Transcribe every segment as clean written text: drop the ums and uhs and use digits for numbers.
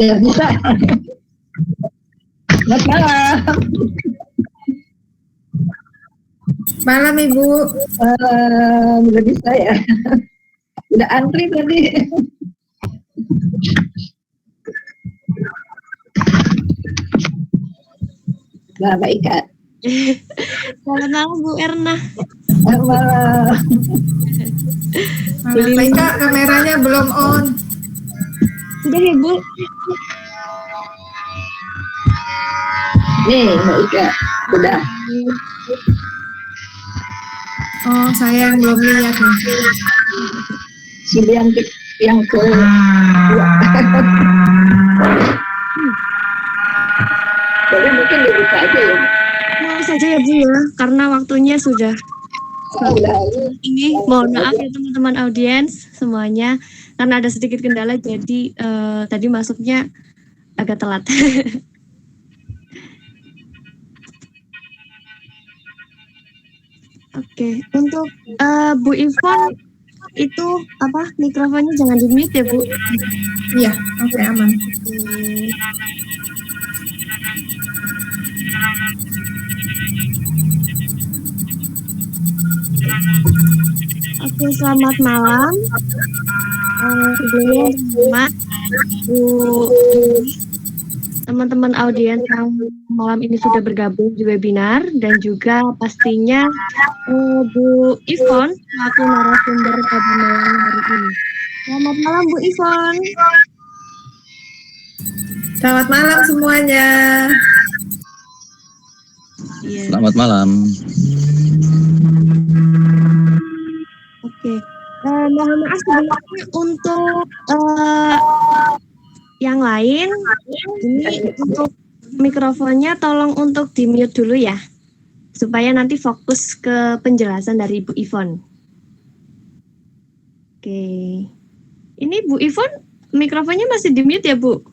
Ya bisa. Selamat malam. Malam Ibu. Udah bisa ya. Udah antri tadi. Nah, Mbak Ika. Selamat malam Bu Erna. Selamat malam. Mbak Ika, kameranya belum on. Sudah ya Bu? Nih Mbak Ika, udah. Oh, saya yang belum lihat nih. Sudah yang ke jadi mungkin dibuka aja ya. Mau saja ya Bu ya, karena waktunya sudah. Ini mohon maaf ya teman-teman audiens semuanya, karena ada sedikit kendala jadi tadi masuknya agak telat. Oke, untuk Bu Ivon itu apa mikrofonnya jangan di mute ya Bu? Iya, oke, aman. Oke, selamat malam. Sebelumnya selamat Bu teman-teman audiens yang malam ini sudah bergabung di webinar dan juga pastinya Bu Ivon selaku narasumber pada malam hari ini. Selamat malam Bu Ivon. Selamat malam semuanya. Selamat malam. Oke, mohon maaf sebelumnya untuk yang lain, ini untuk mikrofonnya tolong untuk di mute dulu ya, supaya nanti fokus ke penjelasan dari Ibu Ivon. Oke, Ini Bu Ivon, mikrofonnya masih di mute ya Bu?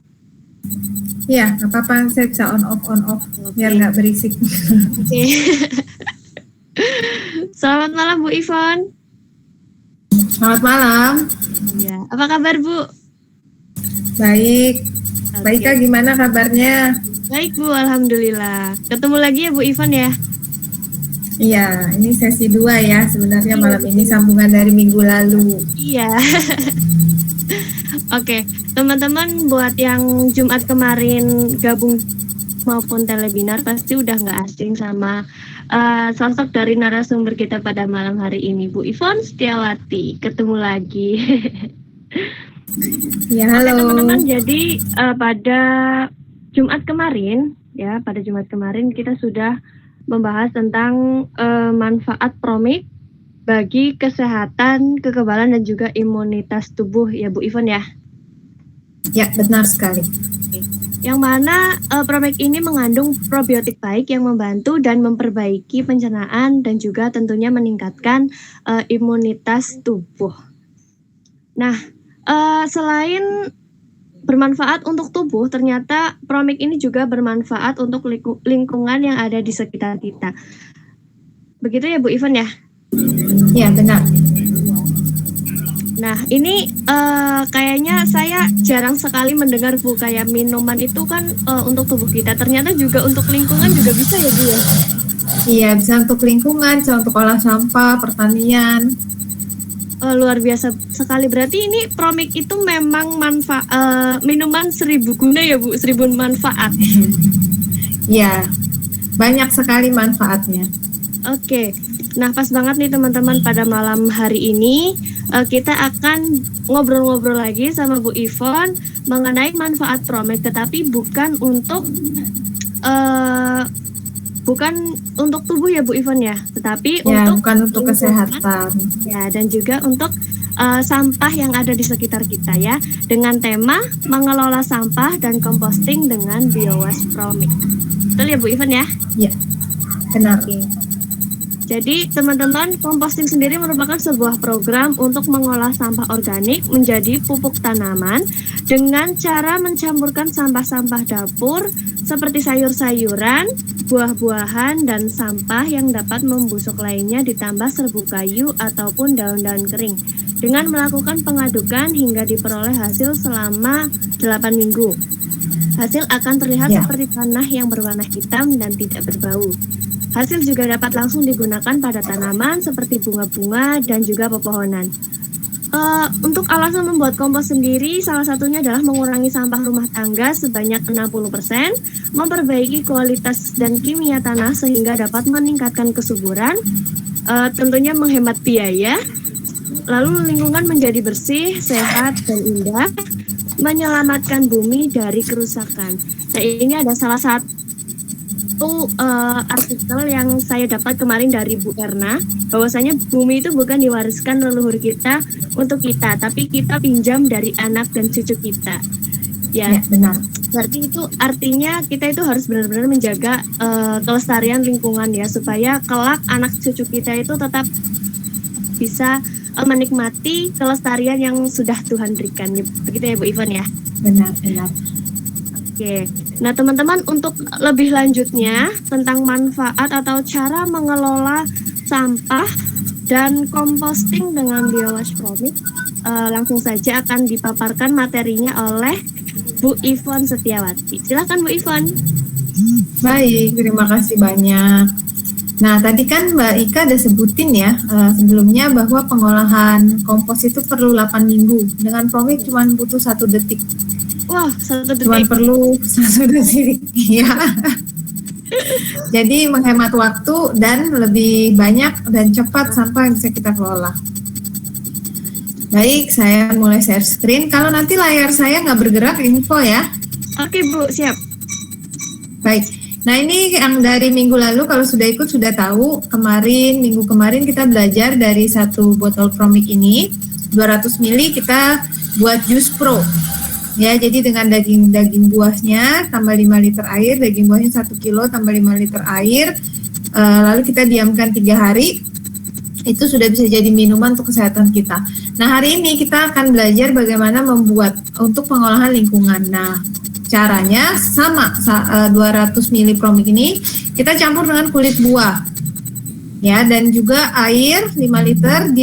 Iya, nggak apa-apa, saya bisa on off biar nggak berisik. Oke. Selamat malam Bu Ivon. Selamat malam. Ya, apa kabar Bu? Baik. Mbak Ika gimana kabarnya? Baik Bu, alhamdulillah. Ketemu lagi ya Bu Ivon ya? Iya, ini sesi 2 ya. Sebenarnya malam ini sambungan dari minggu lalu. Iya. Oke, teman-teman buat yang Jumat kemarin gabung maupun telebinar pasti udah nggak asing sama sosok dari narasumber kita pada malam hari ini, Bu Ivon Setiawati. Ketemu lagi. Ya, halo. Oke, teman-teman, jadi pada Jumat kemarin kita sudah membahas tentang manfaat promik bagi kesehatan, kekebalan dan juga imunitas tubuh ya Bu Ivon ya. Ya, benar sekali. Yang mana promik ini mengandung probiotik baik yang membantu dan memperbaiki pencernaan dan juga tentunya meningkatkan imunitas tubuh. Nah, selain bermanfaat untuk tubuh, ternyata promik ini juga bermanfaat untuk lingkungan yang ada di sekitar kita. Begitu ya Bu Ivon ya? Ya, benar. Nah, ini kayaknya saya jarang sekali mendengar Bu, kayak minuman itu kan untuk tubuh kita. Ternyata juga untuk lingkungan juga bisa ya Bu ya? Iya, bisa untuk lingkungan, bisa untuk olah sampah, pertanian. Luar biasa sekali. Berarti ini promik itu memang minuman 1000 guna ya Bu, 1000 manfaat. Iya, banyak sekali manfaatnya. Oke. Nah, pas banget nih teman-teman, pada malam hari ini kita akan ngobrol-ngobrol lagi sama Bu Ivon mengenai manfaat promik, tetapi bukan untuk tubuh ya Bu Ivon ya, tetapi Ya, untuk bukan untuk kesehatan. ya, dan juga untuk sampah yang ada di sekitar kita ya, dengan tema mengelola sampah dan composting dengan biowaste promik. Betul ya Bu Ivon ya? Ya, benar. Jadi teman-teman, composting sendiri merupakan sebuah program untuk mengolah sampah organik menjadi pupuk tanaman dengan cara mencampurkan sampah-sampah dapur seperti sayur-sayuran, buah-buahan, dan sampah yang dapat membusuk lainnya ditambah serbuk kayu ataupun daun-daun kering dengan melakukan pengadukan hingga diperoleh hasil selama 8 minggu. Hasil akan terlihat seperti tanah yang berwarna hitam dan tidak berbau. Hasil juga dapat langsung digunakan pada tanaman seperti bunga-bunga dan juga pepohonan. Untuk alasan membuat kompos sendiri, salah satunya adalah mengurangi sampah rumah tangga sebanyak 60%, memperbaiki kualitas dan kimia tanah sehingga dapat meningkatkan kesuburan, tentunya menghemat biaya, lalu lingkungan menjadi bersih, sehat, dan indah, menyelamatkan bumi dari kerusakan. Nah, ini ada salah satu artikel yang saya dapat kemarin dari Bu Erna, bahwasanya bumi itu bukan diwariskan leluhur kita untuk kita, tapi kita pinjam dari anak dan cucu kita. Ya, benar. Berarti itu artinya kita itu harus benar-benar menjaga kelestarian lingkungan ya, supaya kelak anak cucu kita itu tetap bisa menikmati kelestarian yang sudah Tuhan berikan. Begitu ya Bu Ivon ya? Benar, benar. Oke, nah teman-teman, untuk lebih lanjutnya tentang manfaat atau cara mengelola sampah dan composting dengan biowaste promik, langsung saja akan dipaparkan materinya oleh Bu Ivon Setiawati. Silakan Bu Ivon. Baik, terima kasih banyak. Nah, tadi kan Mbak Ika udah sebutin ya sebelumnya bahwa pengolahan kompos itu perlu 8 minggu. Dengan promik cuma butuh 1 detik. Wah, 1 detik. Cuma perlu 1 detik, ya. Jadi menghemat waktu dan lebih banyak dan cepat sampah yang bisa kita kelola. Baik, saya mulai share screen. Kalau nanti layar saya nggak bergerak, info ya. Oke Bu, siap. Baik. Nah, ini yang dari minggu lalu, kalau sudah ikut sudah tahu, minggu kemarin kita belajar dari 1 botol promik ini, 200 ml kita buat jus pro. Ya, jadi dengan daging buahnya tambah 5 liter air, daging buahnya 1 kilo tambah 5 liter air, lalu kita diamkan 3 hari, itu sudah bisa jadi minuman untuk kesehatan kita. Nah, hari ini kita akan belajar bagaimana membuat untuk pengolahan lingkungan. Nah, caranya sama, 200 ml promik ini kita campur dengan kulit buah. Ya, dan juga air 5 liter,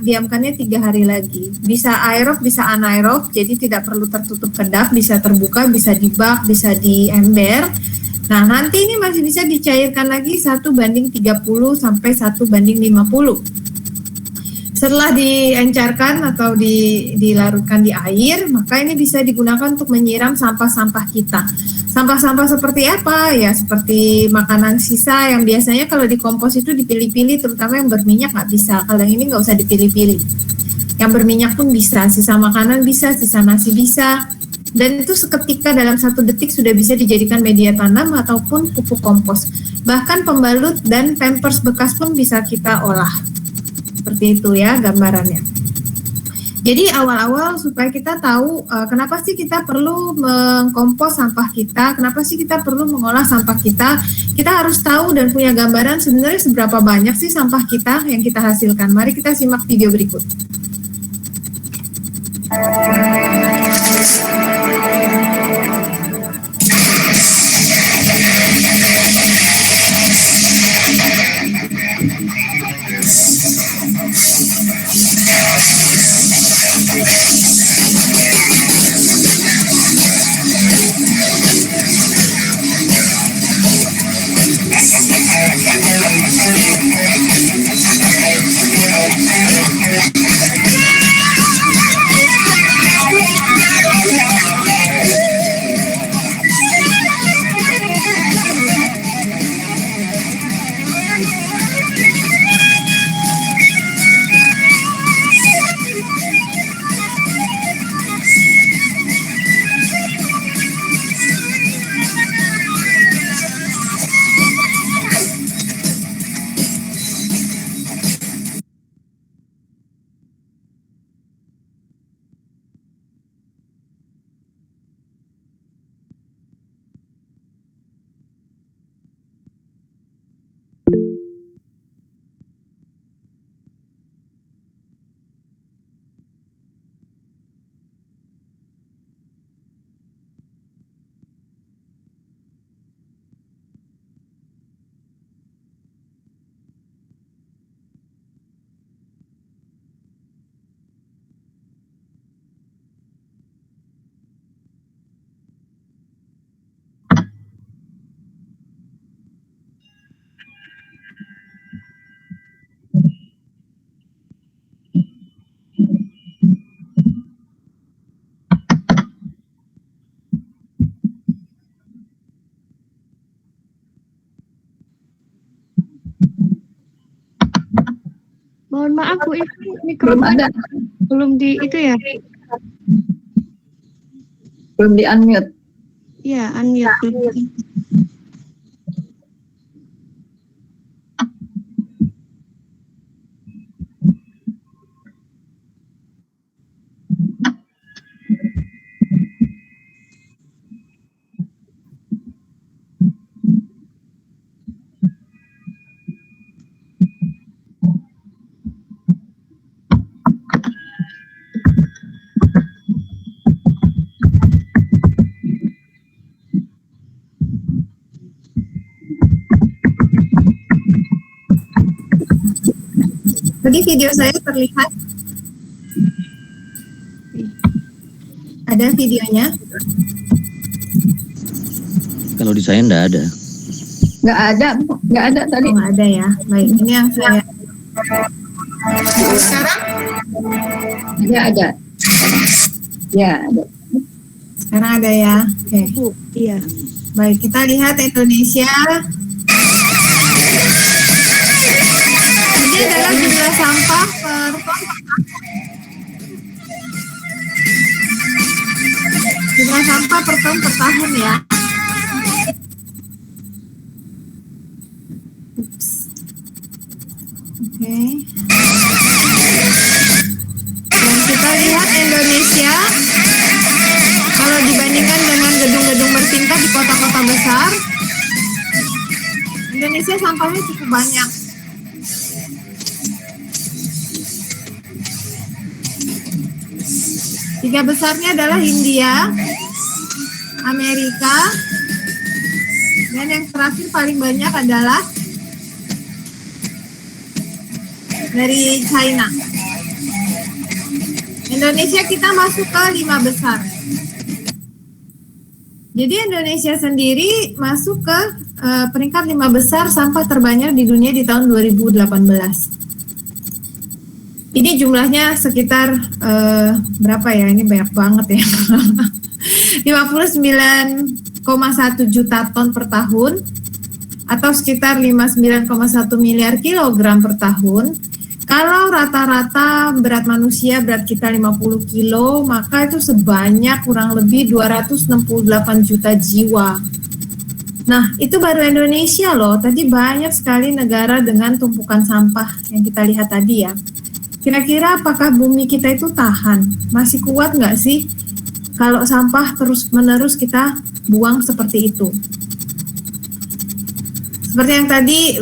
diamkannya 3 hari lagi. Bisa aerob, bisa anaerob, jadi tidak perlu tertutup kedap, bisa terbuka, bisa di bak, bisa di ember. Nah, nanti ini masih bisa dicairkan lagi 1:30 sampai 1:50. Setelah diencerkan atau dilarutkan di air, maka ini bisa digunakan untuk menyiram sampah-sampah kita. Sampah-sampah seperti apa? Ya, seperti makanan sisa yang biasanya kalau dikompos itu dipilih-pilih, terutama yang berminyak nggak bisa. Kalau yang ini nggak usah dipilih-pilih. Yang berminyak pun bisa, sisa makanan bisa, sisa nasi bisa. Dan itu seketika dalam 1 detik sudah bisa dijadikan media tanam ataupun pupuk kompos. Bahkan pembalut dan pampers bekas pun bisa kita olah. Seperti itu ya gambarannya. Jadi awal-awal supaya kita tahu kenapa sih kita perlu mengkompos sampah kita, kenapa sih kita perlu mengolah sampah kita harus tahu dan punya gambaran sebenarnya seberapa banyak sih sampah kita yang kita hasilkan. Mari kita simak video berikut. Mohon maaf Bu, itu Belum mikrofon ada, belum di itu ya? belum di unmute. Iya, unmute. Tadi video saya terlihat? Ada videonya? Kalau di saya nggak ada. Nggak ada tadi. Nggak ada ya. Baik, ini yang saya. Sekarang? Ya ada. Ya ada. Sekarang ada ya. Oke. Bu, iya. Baik, kita lihat Indonesia. Ini adalah jumlah sampah per ton. Jumlah sampah per ton per tahun ya. Ups. Oke. Dan kita lihat Indonesia. Kalau dibandingkan dengan gedung-gedung bertingkat di kota-kota besar, Indonesia sampahnya cukup banyak. Tiga besarnya adalah India, Amerika, dan yang terakhir paling banyak adalah dari China. Indonesia kita masuk ke 5 besar. Jadi Indonesia sendiri masuk ke peringkat 5 besar sampah terbanyak di dunia di tahun 2018. Ini jumlahnya sekitar berapa ya? Ini banyak banget ya. 59,1 juta ton per tahun atau sekitar 59,1 miliar kilogram per tahun. Kalau rata-rata berat manusia, berat kita 50 kilo, maka itu sebanyak kurang lebih 268 juta jiwa. Nah, itu baru Indonesia loh. Tadi banyak sekali negara dengan tumpukan sampah yang kita lihat tadi ya. Kira-kira apakah bumi kita itu tahan? Masih kuat nggak sih kalau sampah terus-menerus kita buang seperti itu? Seperti yang tadi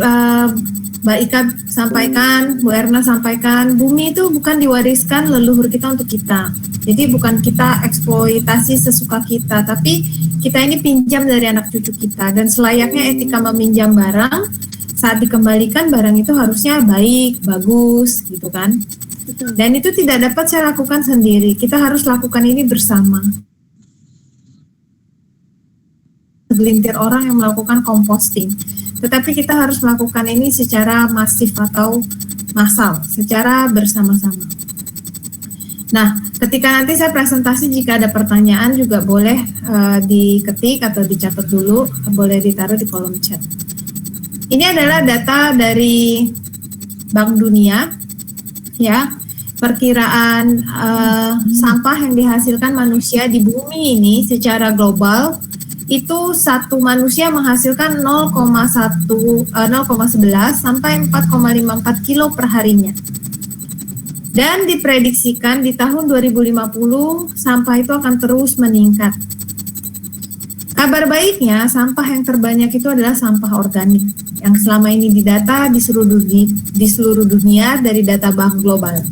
Mbak Ika sampaikan, Bu Erna sampaikan, bumi itu bukan diwariskan leluhur kita untuk kita. Jadi bukan kita eksploitasi sesuka kita, tapi kita ini pinjam dari anak cucu kita. Dan selayaknya etika meminjam barang, saat dikembalikan barang itu harusnya baik, bagus, gitu kan. Dan itu tidak dapat saya lakukan sendiri, kita harus lakukan ini bersama. Segelintir orang yang melakukan composting. Tetapi kita harus melakukan ini secara masif atau massal, secara bersama-sama. Nah, ketika nanti saya presentasi, jika ada pertanyaan juga boleh diketik atau dicatat dulu, boleh ditaruh di kolom chat. Ini adalah data dari Bank Dunia, ya, perkiraan sampah yang dihasilkan manusia di bumi ini secara global. Itu satu manusia menghasilkan 0,11 sampai 4,54 kilo per harinya. Dan diprediksikan di tahun 2050 sampah itu akan terus meningkat. Kabar baiknya, sampah yang terbanyak itu adalah sampah organik yang selama ini didata di seluruh dunia dari data Bank Global.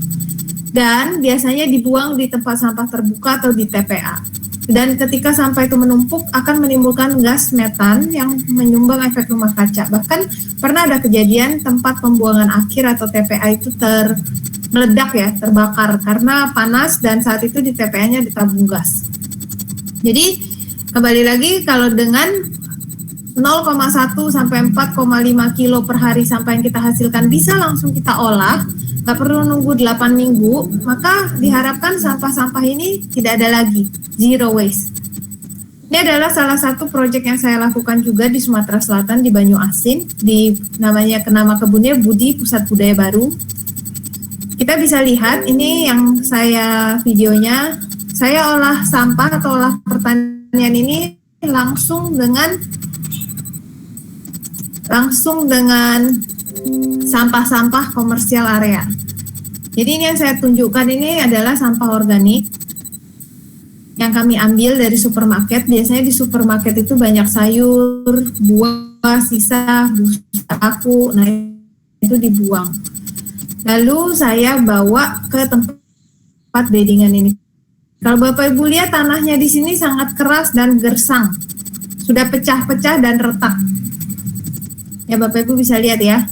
Dan biasanya dibuang di tempat sampah terbuka atau di TPA. Dan ketika sampah itu menumpuk akan menimbulkan gas metan yang menyumbang efek rumah kaca. Bahkan pernah ada kejadian tempat pembuangan akhir atau TPA itu meledak ya, terbakar karena panas dan saat itu di TPA-nya ditabung gas. Jadi kembali lagi kalau dengan 0,1 sampai 4,5 kilo per hari sampah yang kita hasilkan bisa langsung kita olah, nggak perlu nunggu 8 minggu, maka diharapkan sampah-sampah ini tidak ada lagi, zero waste. Ini adalah salah satu proyek yang saya lakukan juga di Sumatera Selatan, di Banyu Asin, nama kebunnya Budi Pusat Budaya Baru. Kita bisa lihat, ini yang saya videonya, saya olah sampah atau olah pertanian ini langsung dengan sampah-sampah komersial area. Jadi ini yang saya tunjukkan ini adalah sampah organik yang kami ambil dari supermarket. Biasanya di supermarket itu banyak sayur, buah, sisa, busa aku, nah itu dibuang. Lalu saya bawa ke tempat beddingan ini. Kalau Bapak Ibu lihat tanahnya di sini sangat keras dan gersang, sudah pecah-pecah dan retak. Ya Bapak Ibu bisa lihat ya.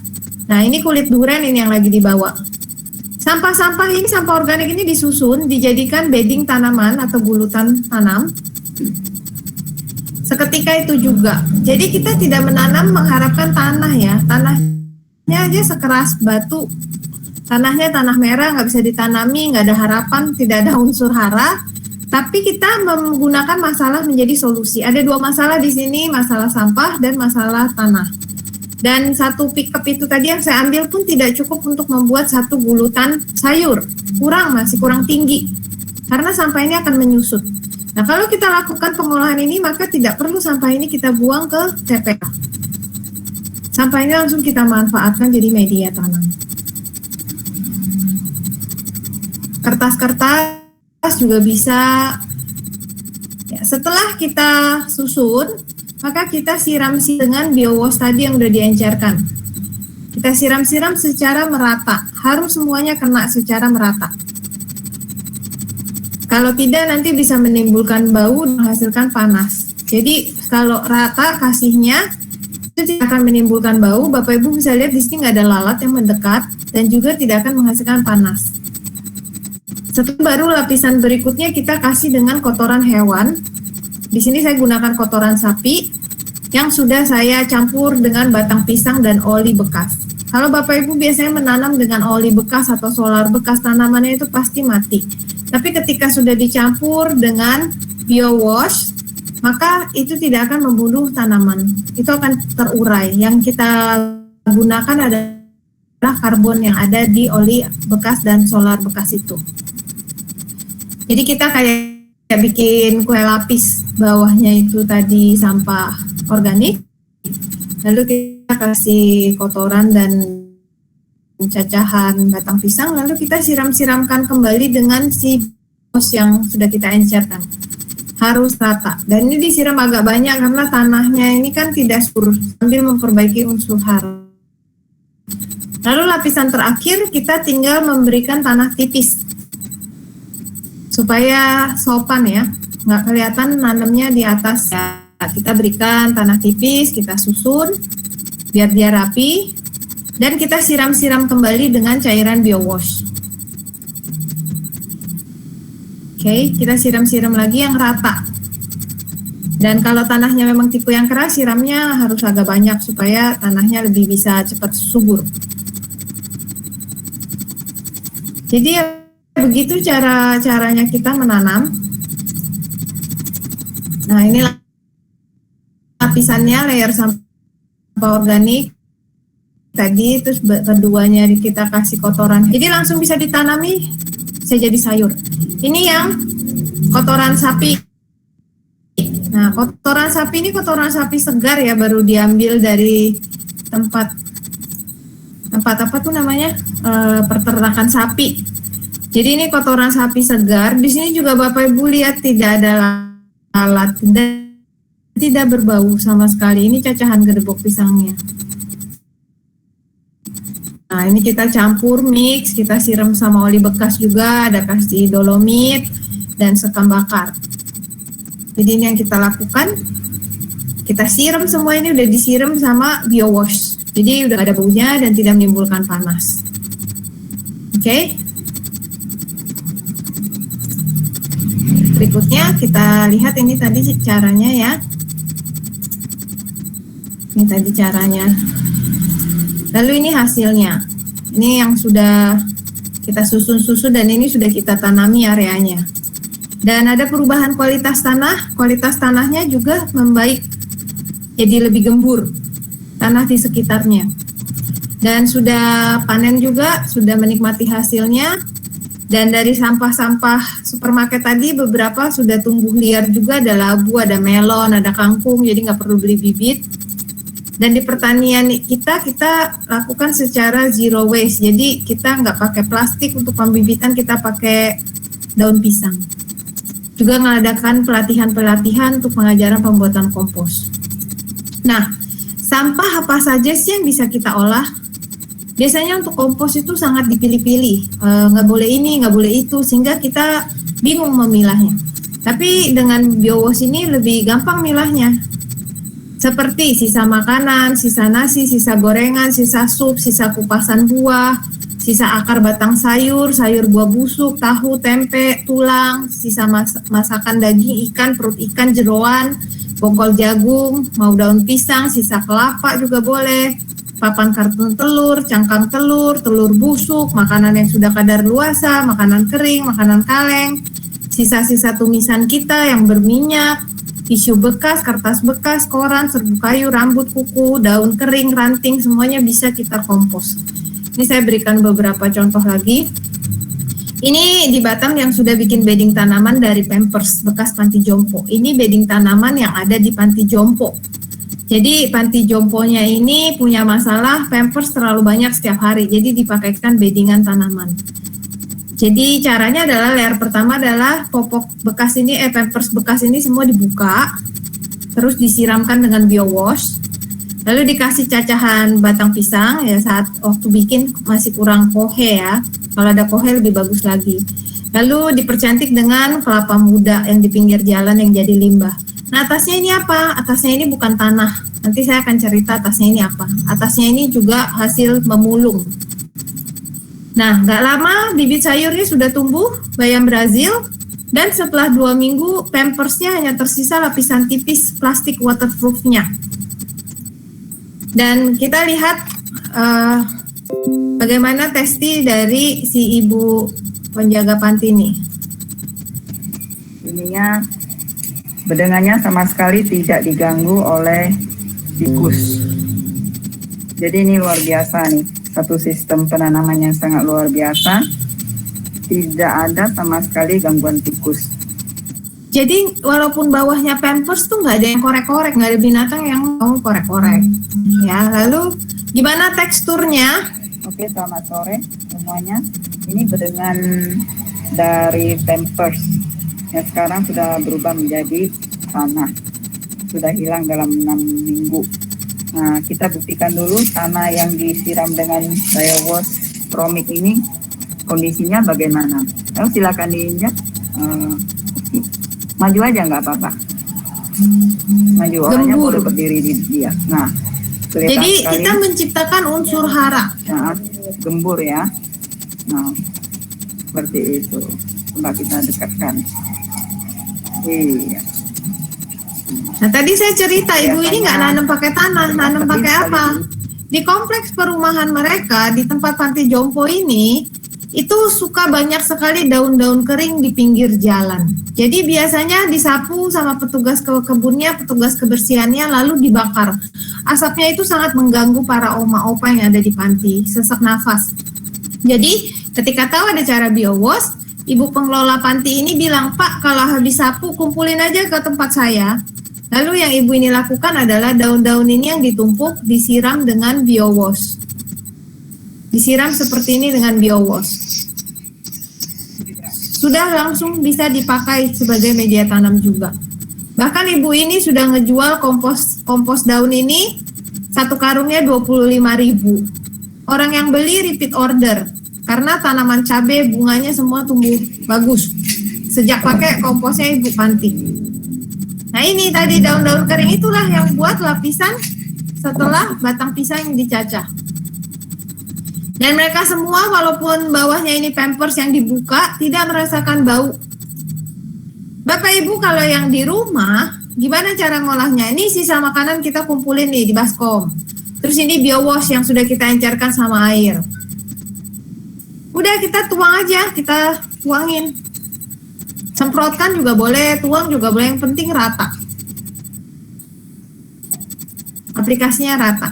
Nah ini kulit duren ini yang lagi dibawa. Sampah-sampah ini, sampah organik ini disusun, dijadikan bedding tanaman atau gulutan tanam. Seketika itu juga. Jadi kita tidak menanam mengharapkan tanah ya. Tanahnya aja sekeras batu. Tanahnya tanah merah, nggak bisa ditanami, nggak ada harapan, tidak ada unsur hara. Tapi kita menggunakan masalah menjadi solusi. Ada dua masalah di sini, masalah sampah dan masalah tanah. Dan satu pickup itu tadi yang saya ambil pun tidak cukup untuk membuat satu gulutan sayur. Masih kurang tinggi. Karena sampah ini akan menyusut. Nah kalau kita lakukan pengolahan ini, maka tidak perlu sampah ini kita buang ke TPA. Sampah ini langsung kita manfaatkan jadi media tanam. Kertas-kertas juga bisa. Ya, setelah kita susun, maka kita siram dengan biowash tadi yang udah diencerkan. Kita siram-siram secara merata, harus semuanya kena secara merata. Kalau tidak nanti bisa menimbulkan bau dan menghasilkan panas. Jadi kalau rata kasihnya itu tidak akan menimbulkan bau. Bapak Ibu bisa lihat di sini nggak ada lalat yang mendekat dan juga tidak akan menghasilkan panas. Setelah baru lapisan berikutnya kita kasih dengan kotoran hewan. Di sini saya gunakan kotoran sapi yang sudah saya campur dengan batang pisang dan oli bekas. Kalau Bapak Ibu biasanya menanam dengan oli bekas atau solar bekas, tanamannya itu pasti mati. Tapi ketika sudah dicampur dengan biowash, maka itu tidak akan membunuh tanaman. Itu akan terurai. Yang kita gunakan adalah karbon yang ada di oli bekas dan solar bekas itu. Jadi kita kayak bikin kue lapis, bawahnya itu tadi sampah organik, lalu kita kasih kotoran dan cacahan batang pisang, lalu kita siram-siramkan kembali dengan si bos yang sudah kita encerkan. Harus rata, dan ini disiram agak banyak karena tanahnya ini kan tidak subur, sambil memperbaiki unsur hara. Lalu lapisan terakhir kita tinggal memberikan tanah tipis supaya sopan ya, nggak kelihatan nanamnya di atas ya. Kita berikan tanah tipis, kita susun biar dia rapi, dan kita siram-siram kembali dengan cairan biowash. Oke, kita siram-siram lagi yang rata. Dan kalau tanahnya memang tipe yang keras, siramnya harus agak banyak supaya tanahnya lebih bisa cepat subur. Jadi begitu caranya kita menanam. Nah, ini lapisannya, layer sampah organik tadi, terus keduanya kita kasih kotoran. Jadi langsung bisa ditanami, bisa jadi sayur. Ini yang kotoran sapi. Nah, kotoran sapi ini kotoran sapi segar ya, baru diambil dari tempat apa tuh namanya, peternakan sapi. Jadi ini kotoran sapi segar. Di sini juga Bapak Ibu lihat tidak ada lalat dan tidak berbau sama sekali. Ini cacahan gedebok pisangnya. Nah, ini kita campur mix, kita siram sama oli bekas juga, ada kasih dolomit dan sekam bakar. Jadi ini yang kita lakukan, kita siram semua, ini udah disiram sama biowash. Jadi udah ada baunya dan tidak menimbulkan panas. Oke. Berikutnya kita lihat ini tadi caranya ya. Ini tadi caranya. Lalu ini hasilnya. Ini yang sudah kita susun-susun dan ini sudah kita tanami areanya. Dan ada perubahan kualitas tanah. Kualitas tanahnya juga membaik. Jadi lebih gembur tanah di sekitarnya. Dan sudah panen juga, sudah menikmati hasilnya. Dan dari sampah-sampah supermarket tadi beberapa sudah tumbuh liar juga, ada labu, ada melon, ada kangkung, jadi nggak perlu beli bibit. Dan di pertanian kita lakukan secara zero waste, jadi kita nggak pakai plastik untuk pembibitan, kita pakai daun pisang. Juga mengadakan pelatihan-pelatihan untuk pengajaran pembuatan kompos. Nah, sampah apa saja sih yang bisa kita olah? Biasanya untuk kompos itu sangat dipilih-pilih, nggak boleh ini, nggak boleh itu, sehingga kita bingung memilahnya. Tapi dengan biowash ini lebih gampang milahnya. Seperti sisa makanan, sisa nasi, sisa gorengan, sisa sup, sisa kupasan buah, sisa akar batang sayur, sayur buah busuk, tahu, tempe, tulang, sisa masakan daging, ikan, perut ikan, jeroan, bongkol jagung, mau daun pisang, sisa kelapa juga boleh, papan karton telur, cangkang telur, telur busuk, makanan yang sudah kadaluarsa, makanan kering, makanan kaleng, sisa-sisa tumisan kita yang berminyak, tisu bekas, kertas bekas, koran, serbuk kayu, rambut, kuku, daun kering, ranting, semuanya bisa kita kompos. Ini saya berikan beberapa contoh lagi. Ini di Batam yang sudah bikin bedding tanaman dari Pampers bekas panti jompo. Ini bedding tanaman yang ada di panti jompo. Jadi panti jomponya ini punya masalah Pampers terlalu banyak setiap hari, jadi dipakaikan beddingan tanaman. Jadi caranya adalah layer pertama adalah popok bekas ini, Pampers bekas ini semua dibuka, terus disiramkan dengan biowash, lalu dikasih cacahan batang pisang ya, saat waktu bikin masih kurang kohe ya, kalau ada kohe lebih bagus lagi. Lalu dipercantik dengan kelapa muda yang di pinggir jalan yang jadi limbah. Nah, atasnya ini apa? Atasnya ini bukan tanah. Nanti saya akan cerita atasnya ini apa. Atasnya ini juga hasil memulung. Nah, nggak lama bibit sayurnya sudah tumbuh, bayam Brazil, dan setelah 2 minggu pampersnya hanya tersisa lapisan tipis plastik waterproofnya. Dan kita lihat bagaimana testi dari si ibu penjaga panti ini. Ininya bedengannya sama sekali tidak diganggu oleh tikus. Jadi ini luar biasa nih, satu sistem penanaman yang sangat luar biasa. Tidak ada sama sekali gangguan tikus. Jadi walaupun bawahnya pampers tuh nggak ada yang korek-korek, nggak ada binatang yang mau korek-korek. Ya, lalu gimana teksturnya? Oke, selamat sore semuanya. Ini bedengan dari pampers yang sekarang sudah berubah menjadi tanah. Sudah hilang dalam 6 minggu. Nah, kita buktikan dulu tanah yang disiram dengan biowash promik ini kondisinya bagaimana. Lalu silakan diinjak. Maju aja nggak apa-apa. Maju, orangnya boleh berdiri di dia. Nah, jadi kita menciptakan unsur hara. Nah, gembur ya. Nah, seperti itu. Coba kita dekatkan. Iya. Nah, tadi saya cerita ibu ini nggak nanam pakai tanah, nanam pakai apa? Di kompleks perumahan mereka di tempat panti jompo ini itu suka banyak sekali daun-daun kering di pinggir jalan. Jadi biasanya disapu sama petugas kebunnya, petugas kebersihannya, lalu dibakar. Asapnya itu sangat mengganggu para oma-opa yang ada di panti, sesak nafas. Jadi ketika tahu ada cara biowash, ibu pengelola panti ini bilang, "Pak, kalau habis sapu kumpulin aja ke tempat saya." Lalu yang ibu ini lakukan adalah daun-daun ini yang ditumpuk disiram dengan biowash. Disiram seperti ini dengan biowash. Sudah langsung bisa dipakai sebagai media tanam juga. Bahkan ibu ini sudah ngejual kompos daun ini, satu karungnya 25.000. Orang yang beli repeat order karena tanaman cabai bunganya semua tumbuh bagus sejak pakai komposnya ibu panti. Nah, ini tadi daun-daun kering itulah yang buat lapisan setelah batang pisang yang dicacah. Dan mereka semua walaupun bawahnya ini pampers yang dibuka tidak merasakan bau. Bapak Ibu kalau yang di rumah gimana cara ngolahnya? Ini sisa makanan kita kumpulin nih di baskom. Terus ini biowash yang sudah kita encerkan sama air. Udah kita tuang aja, kita tuangin. Semprotkan juga boleh, tuang juga boleh, yang penting rata. Aplikasinya rata.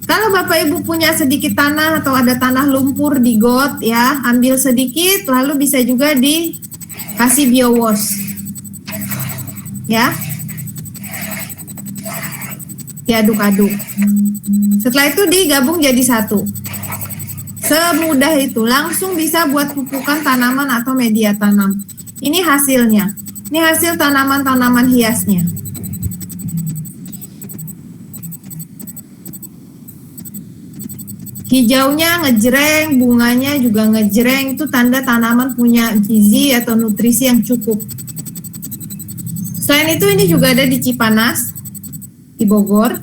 Kalau Bapak Ibu punya sedikit tanah atau ada tanah lumpur di got ya, ambil sedikit lalu bisa juga dikasih biowash. Ya. Diaduk-aduk. Setelah itu digabung jadi satu. Semudah itu, langsung bisa buat pupukan tanaman atau media tanam. Ini hasilnya. Ini hasil tanaman-tanaman hiasnya. Hijaunya ngejreng, bunganya juga ngejreng, itu tanda tanaman punya gizi atau nutrisi yang cukup. Selain itu ini juga ada di Cipanas, di Bogor,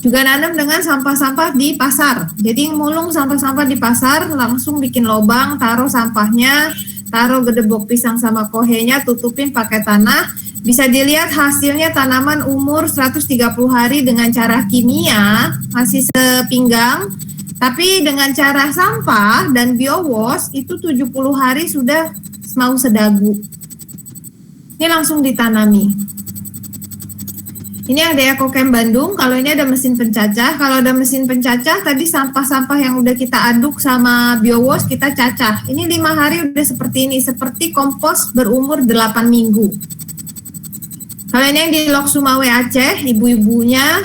juga nanam dengan sampah-sampah di pasar. Jadi mulung sampah-sampah di pasar, langsung bikin lobang, taruh sampahnya, taruh gedebok pisang sama kohenya, tutupin pakai tanah. Bisa dilihat hasilnya tanaman umur 130 hari dengan cara kimia, masih sepinggang. Tapi dengan cara sampah dan biowash itu 70 hari sudah mau sedagu. Ini langsung ditanami. Ini ada EcoCamp Bandung, kalau ini ada mesin pencacah. Kalau ada mesin pencacah, tadi sampah-sampah yang udah kita aduk sama biowash kita cacah. Ini 5 hari udah seperti ini, seperti kompos berumur 8 minggu. Kalau ini yang di Lok Sumawe Aceh, ibu-ibunya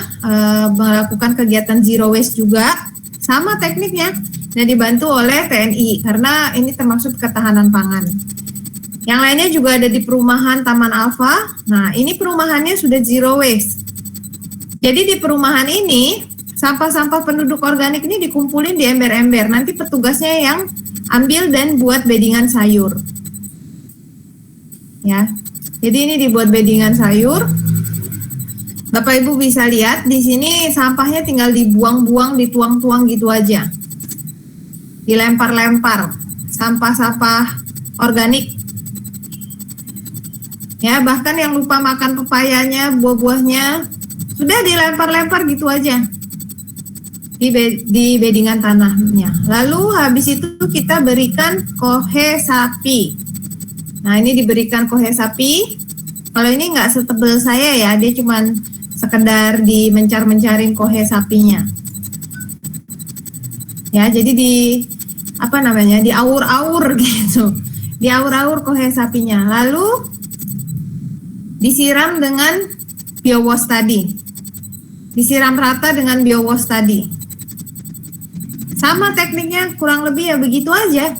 melakukan kegiatan zero waste juga. Sama tekniknya, dan dibantu oleh TNI, karena ini termasuk ketahanan pangan. Yang lainnya juga ada di perumahan Taman Alfa. Nah, ini perumahannya sudah zero waste. Jadi di perumahan ini, sampah-sampah penduduk organik ini dikumpulin di ember-ember. Nanti petugasnya yang ambil dan buat beddingan sayur. ya. Jadi ini dibuat beddingan sayur. Bapak Ibu bisa lihat di sini sampahnya tinggal dibuang-buang, dituang-tuang gitu aja. Dilempar-lempar, sampah-sampah organik. Ya, bahkan yang lupa makan pepayanya, buah-buahnya sudah dilempar-lempar gitu aja di beddingan tanahnya. Lalu habis itu kita berikan kohe sapi. Nah, ini diberikan kohe sapi. Kalau ini nggak setebel saya ya, dia cuman sekedar mencar-mencarin kohe sapinya. Ya, jadi diaur-aur gitu. Diaur-aur kohe sapinya. Lalu disiram dengan biowash tadi. Disiram rata dengan biowash tadi. Sama tekniknya, kurang lebih ya begitu aja.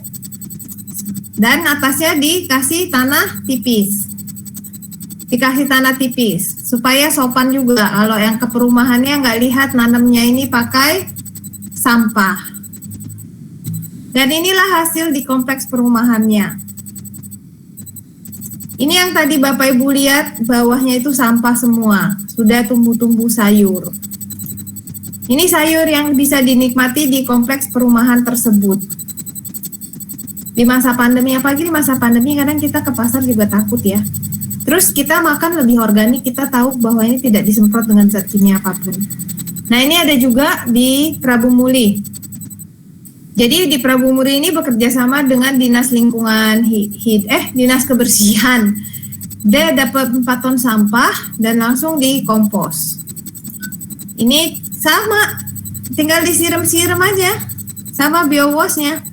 Dan atasnya dikasih tanah tipis. Dikasih tanah tipis supaya sopan juga. Kalau yang ke perumahannya nggak lihat nanamnya ini pakai sampah. Dan inilah hasil di kompleks perumahannya. Ini yang tadi Bapak Ibu lihat, bawahnya itu sampah semua. Sudah tumbuh-tumbuh sayur. Ini sayur yang bisa dinikmati di kompleks perumahan tersebut. Di masa pandemi, apalagi di masa pandemi kadang kita ke pasar juga takut ya. Terus kita makan lebih organik, kita tahu bahwa ini tidak disemprot dengan zat kimia apapun. Nah, ini ada juga di Prabu Muli. Jadi di Prabu Muli ini bekerja sama dengan Dinas Lingkungan Dinas Kebersihan. Dia dapat 4 ton sampah dan langsung dikompos. Ini sama, tinggal disiram-siram aja sama biowashnya.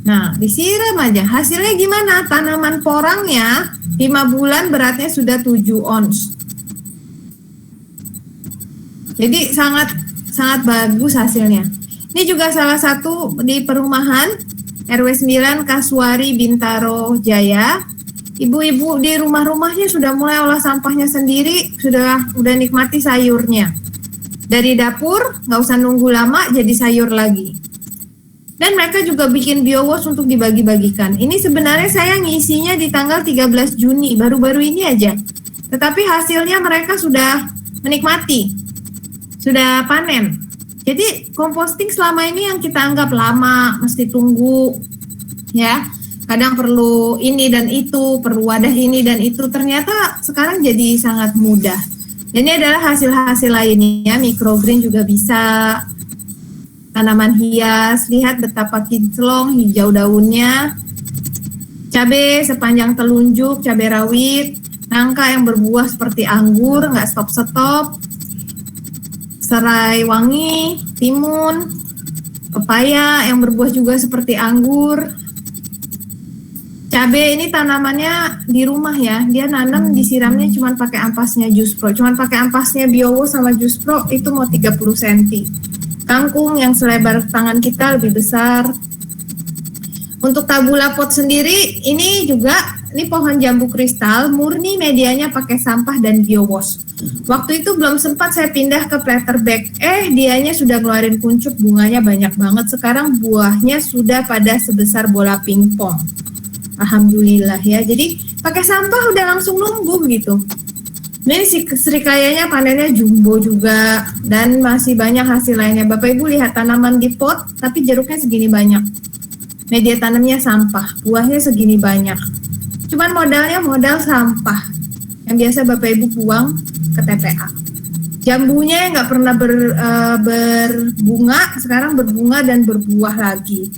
Nah, disiram aja. Hasilnya gimana? Tanaman porangnya 5 bulan beratnya sudah 7 ons. Jadi sangat bagus hasilnya. Ini juga salah satu di perumahan RW 9 Kasuari Bintaro Jaya. Ibu-ibu di rumah-rumahnya sudah mulai olah sampahnya sendiri, sudah nikmati sayurnya. Dari dapur, nggak usah nunggu lama jadi sayur lagi. Dan mereka juga bikin biowash untuk dibagi-bagikan. Ini sebenarnya saya ngisinya di tanggal 13 Juni, baru-baru ini aja. Tetapi hasilnya mereka sudah menikmati, sudah panen. Jadi composting selama ini yang kita anggap lama, mesti tunggu, ya. Kadang perlu ini dan itu, perlu wadah ini dan itu. Ternyata sekarang jadi sangat mudah. Dan ini adalah hasil-hasil lainnya, microgreen juga bisa. Tanaman hias, lihat betapa kinclong hijau daunnya. Cabai sepanjang telunjuk, cabai rawit, nangka yang berbuah seperti anggur, nggak stop-stop. Serai wangi, timun, pepaya yang berbuah juga seperti anggur. Cabai ini tanamannya di rumah ya, dia nanam disiramnya cuma pakai ampasnya Juspro, cuma pakai ampasnya Biowash sama Juspro itu mau 30 cm. Kangkung yang selebar tangan kita lebih besar. Untuk tabula pot sendiri, ini pohon jambu kristal, murni medianya pakai sampah dan biowash. Waktu itu belum sempat saya pindah ke planter bag, dianya sudah ngeluarin kuncup, bunganya banyak banget. Sekarang buahnya sudah pada sebesar bola pingpong. Alhamdulillah ya, jadi pakai sampah udah langsung numbuh gitu. Ini serikayanya panennya jumbo juga dan masih banyak hasil lainnya. Bapak Ibu lihat tanaman di pot, tapi jeruknya segini banyak. Media tanamnya sampah, buahnya segini banyak. Cuman modal sampah yang biasa Bapak Ibu buang ke TPA. Jambunya nggak pernah berbunga, sekarang berbunga dan berbuah lagi.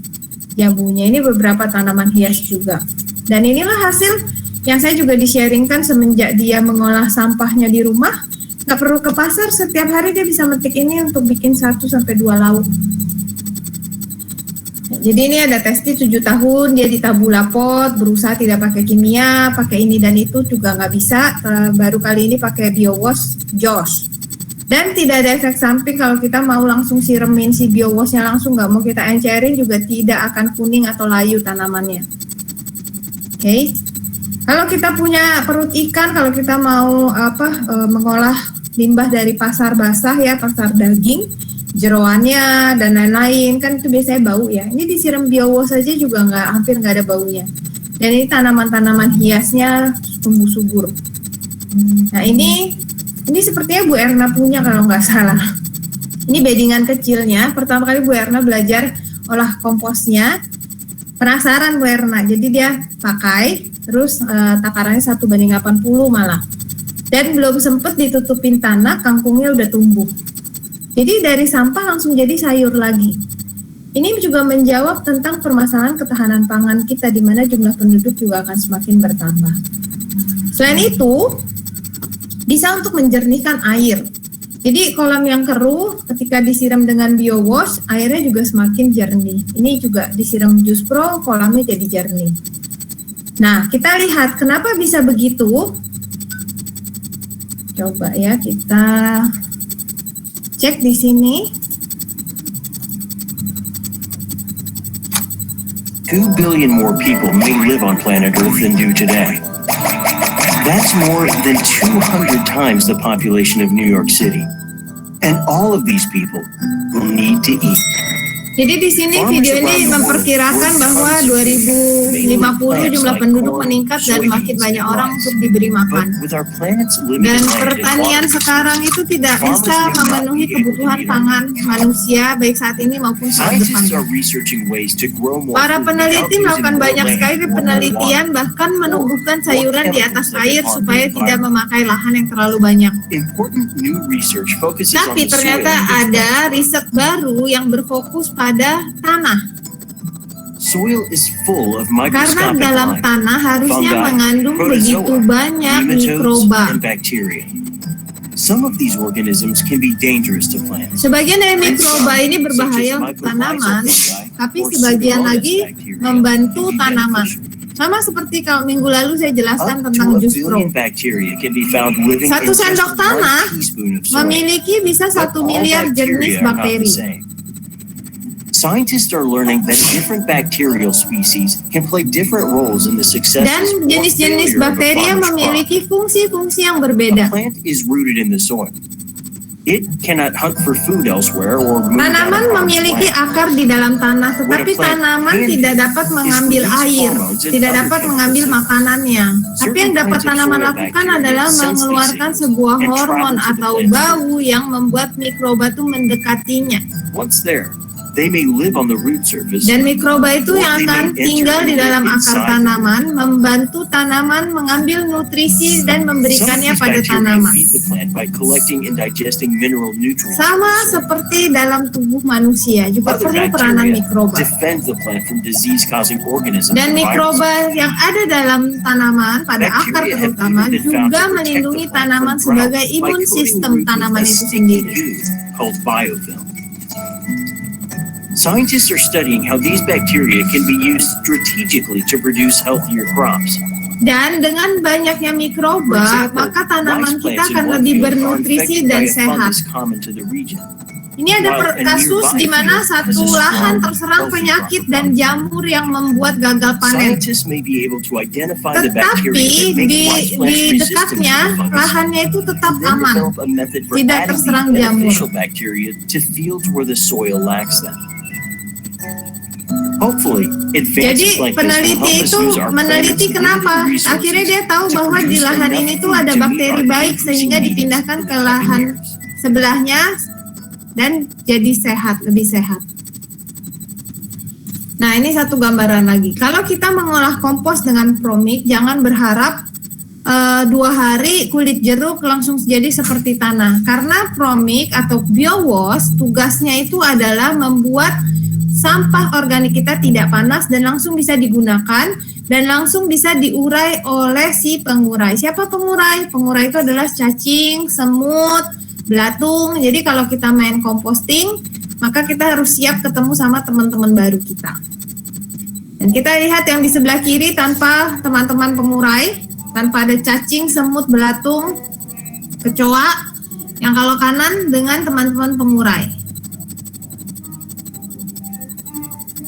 Jambunya ini beberapa tanaman hias juga. Dan inilah hasil yang saya juga di-sharingkan semenjak dia mengolah sampahnya di rumah. Nggak perlu ke pasar, setiap hari dia bisa metik ini untuk bikin 1-2 lauk. Jadi ini ada Testi 7 tahun, dia di tabula pot, berusaha tidak pakai kimia, pakai ini dan itu juga nggak bisa. Baru kali ini pakai biowash Josh. Dan tidak ada efek samping kalau kita mau langsung siremin si biowashnya langsung, nggak mau kita encerin juga tidak akan kuning atau layu tanamannya. Oke. Kalau kita punya perut ikan, kalau kita mau mengolah limbah dari pasar basah ya, pasar daging, jeroannya dan lain-lain, kan itu biasanya bau ya. Ini disiram biowash saja juga hampir nggak ada baunya. Dan ini tanaman-tanaman hiasnya tumbuh subur. Nah ini sepertinya Bu Erna punya kalau nggak salah. Ini beddingan kecilnya. Pertama kali Bu Erna belajar olah komposnya. Penasaran Bu Erna, jadi dia pakai, terus takarannya 1:80 malah. Dan belum sempet ditutupin tanah, kangkungnya udah tumbuh. Jadi dari sampah langsung jadi sayur lagi. Ini juga menjawab tentang permasalahan ketahanan pangan kita, di mana jumlah penduduk juga akan semakin bertambah. Selain itu, bisa untuk menjernihkan air. Jadi kolam yang keruh ketika disiram dengan biowash, airnya juga semakin jernih. Ini juga disiram Just Pro, kolamnya jadi jernih. Nah, kita lihat kenapa bisa begitu. Coba ya kita cek di sini. 2 billion more people may live on planet Earth than do today. That's more than 200 times the population of New York City. And all of these people will need to eat. Jadi di sini video ini memperkirakan bahwa 2050 jumlah penduduk meningkat dan makin banyak orang untuk diberi makan. Dan pertanian sekarang itu tidak bisa memenuhi kebutuhan pangan manusia baik saat ini maupun saat depan. Para peneliti melakukan banyak sekali penelitian, bahkan menumbuhkan sayuran di atas air supaya tidak memakai lahan yang terlalu banyak. Tapi ternyata ada riset baru yang berfokus pada tanah. Karena dalam tanah harusnya mengandung begitu banyak mikroba. Sebagian dari mikroba ini berbahaya untuk tanaman, tapi sebagian lagi membantu tanaman. Sama seperti kalau minggu lalu saya jelaskan tentang Just Pro. 1 sendok tanah memiliki bisa 1 miliar jenis bakteri. Scientists are learning that different bacterial species can play different roles in the success. Dan jenis-jenis bakteri yang memiliki fungsi-fungsi yang berbeda. A plant is rooted in the soil. It cannot hunt for food elsewhere or move. Tanaman memiliki akar di dalam tanah, tetapi tanaman tidak dapat mengambil air, tidak dapat mengambil makanannya. Tapi yang dapat tanaman lakukan adalah mengeluarkan sebuah hormon atau bau yang membuat mikroba itu mendekatinya. Once there, they may live on the root surface. Dan mikroba itu yang akan tinggal di dalam akar tanaman, membantu tanaman mengambil nutrisi dan memberikannya pada tanaman. Sama seperti dalam tubuh manusia, juga perlu peranan mikroba. Dan mikroba yang ada dalam tanaman, pada akar terutama, juga melindungi tanaman sebagai imun sistem tanaman itu sendiri. Scientists are studying how these bacteria can be used strategically to produce healthier crops. Dan dengan banyaknya mikroba, maka tanaman kita akan lebih bernutrisi dan sehat. Ini ada kasus di mana satu lahan terserang penyakit dan jamur yang membuat gagal panen. Tetapi di dekatnya, lahannya itu tetap aman, tidak terserang jamur. Jadi peneliti itu meneliti kenapa. Akhirnya dia tahu bahwa di lahan ini tuh ada bakteri baik sehingga dipindahkan ke lahan sebelahnya dan jadi sehat, lebih sehat. Nah ini satu gambaran lagi. Kalau kita mengolah kompos dengan Promik, jangan berharap 2 hari kulit jeruk langsung jadi seperti tanah. Karena Promik atau biowash tugasnya itu adalah membuat sampah organik kita tidak panas dan langsung bisa digunakan dan langsung bisa diurai oleh si pengurai. Siapa pengurai? Pengurai itu adalah cacing, semut, belatung. Jadi kalau kita main composting, maka kita harus siap ketemu sama teman-teman baru kita. Dan kita lihat yang di sebelah kiri tanpa teman-teman pengurai, tanpa ada cacing, semut, belatung, kecoa. Yang kalau kanan dengan teman-teman pengurai.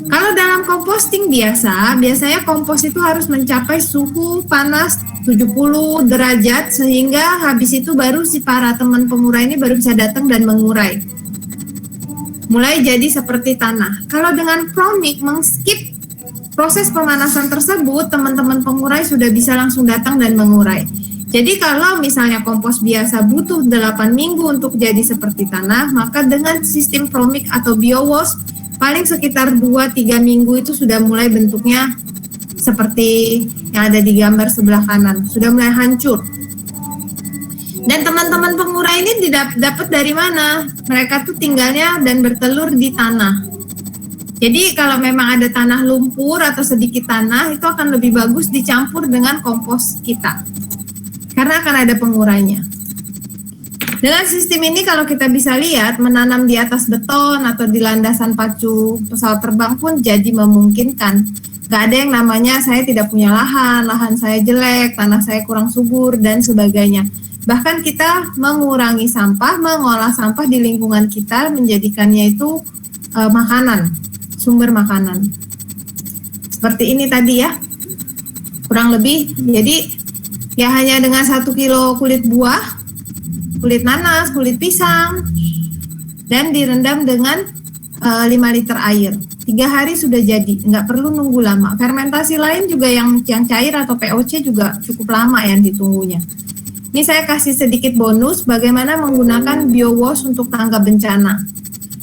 Kalau dalam composting biasanya kompos itu harus mencapai suhu panas 70 derajat sehingga habis itu baru si para teman pengurai ini baru bisa datang dan mengurai. mulai jadi seperti tanah. Kalau dengan Promik mengskip proses pemanasan tersebut, teman-teman pengurai sudah bisa langsung datang dan mengurai. Jadi kalau misalnya kompos biasa butuh 8 minggu untuk jadi seperti tanah, maka dengan sistem Promik atau biowash paling sekitar 2-3 minggu itu sudah mulai bentuknya seperti yang ada di gambar sebelah kanan, sudah mulai hancur. Dan teman-teman pengurai ini dapat dari mana? Mereka tuh tinggalnya dan bertelur di tanah. Jadi kalau memang ada tanah lumpur atau sedikit tanah, itu akan lebih bagus dicampur dengan kompos kita. Karena akan ada pengurainya. Dengan sistem ini kalau kita bisa lihat, menanam di atas beton atau di landasan pacu pesawat terbang pun jadi memungkinkan. Gak ada yang namanya saya tidak punya lahan saya jelek, tanah saya kurang subur, dan sebagainya. Bahkan kita mengurangi sampah, mengolah sampah di lingkungan kita, menjadikannya itu makanan, sumber makanan. Seperti ini tadi ya, kurang lebih. Jadi ya hanya dengan 1 kilo kulit buah, kulit nanas, kulit pisang, dan direndam dengan 5 liter air. 3 hari sudah jadi, nggak perlu nunggu lama. Fermentasi lain juga yang cair atau POC juga cukup lama ya ditunggunya. Ini saya kasih sedikit bonus bagaimana menggunakan biowash untuk tangga bencana.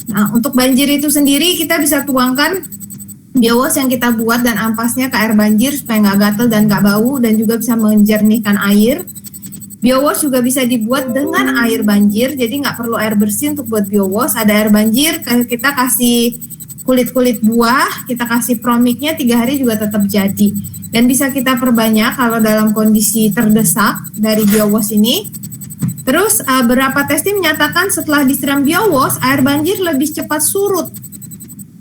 Nah, untuk banjir itu sendiri kita bisa tuangkan biowash yang kita buat dan ampasnya ke air banjir supaya nggak gatel dan nggak bau, dan juga bisa menjernihkan air. Biowash juga bisa dibuat dengan air banjir, jadi nggak perlu air bersih untuk buat biowash. Ada air banjir, kita kasih kulit-kulit buah, kita kasih Promiknya 3 hari juga tetap jadi. Dan bisa kita perbanyak kalau dalam kondisi terdesak dari biowash ini. Terus beberapa testing menyatakan setelah disiram biowash, air banjir lebih cepat surut.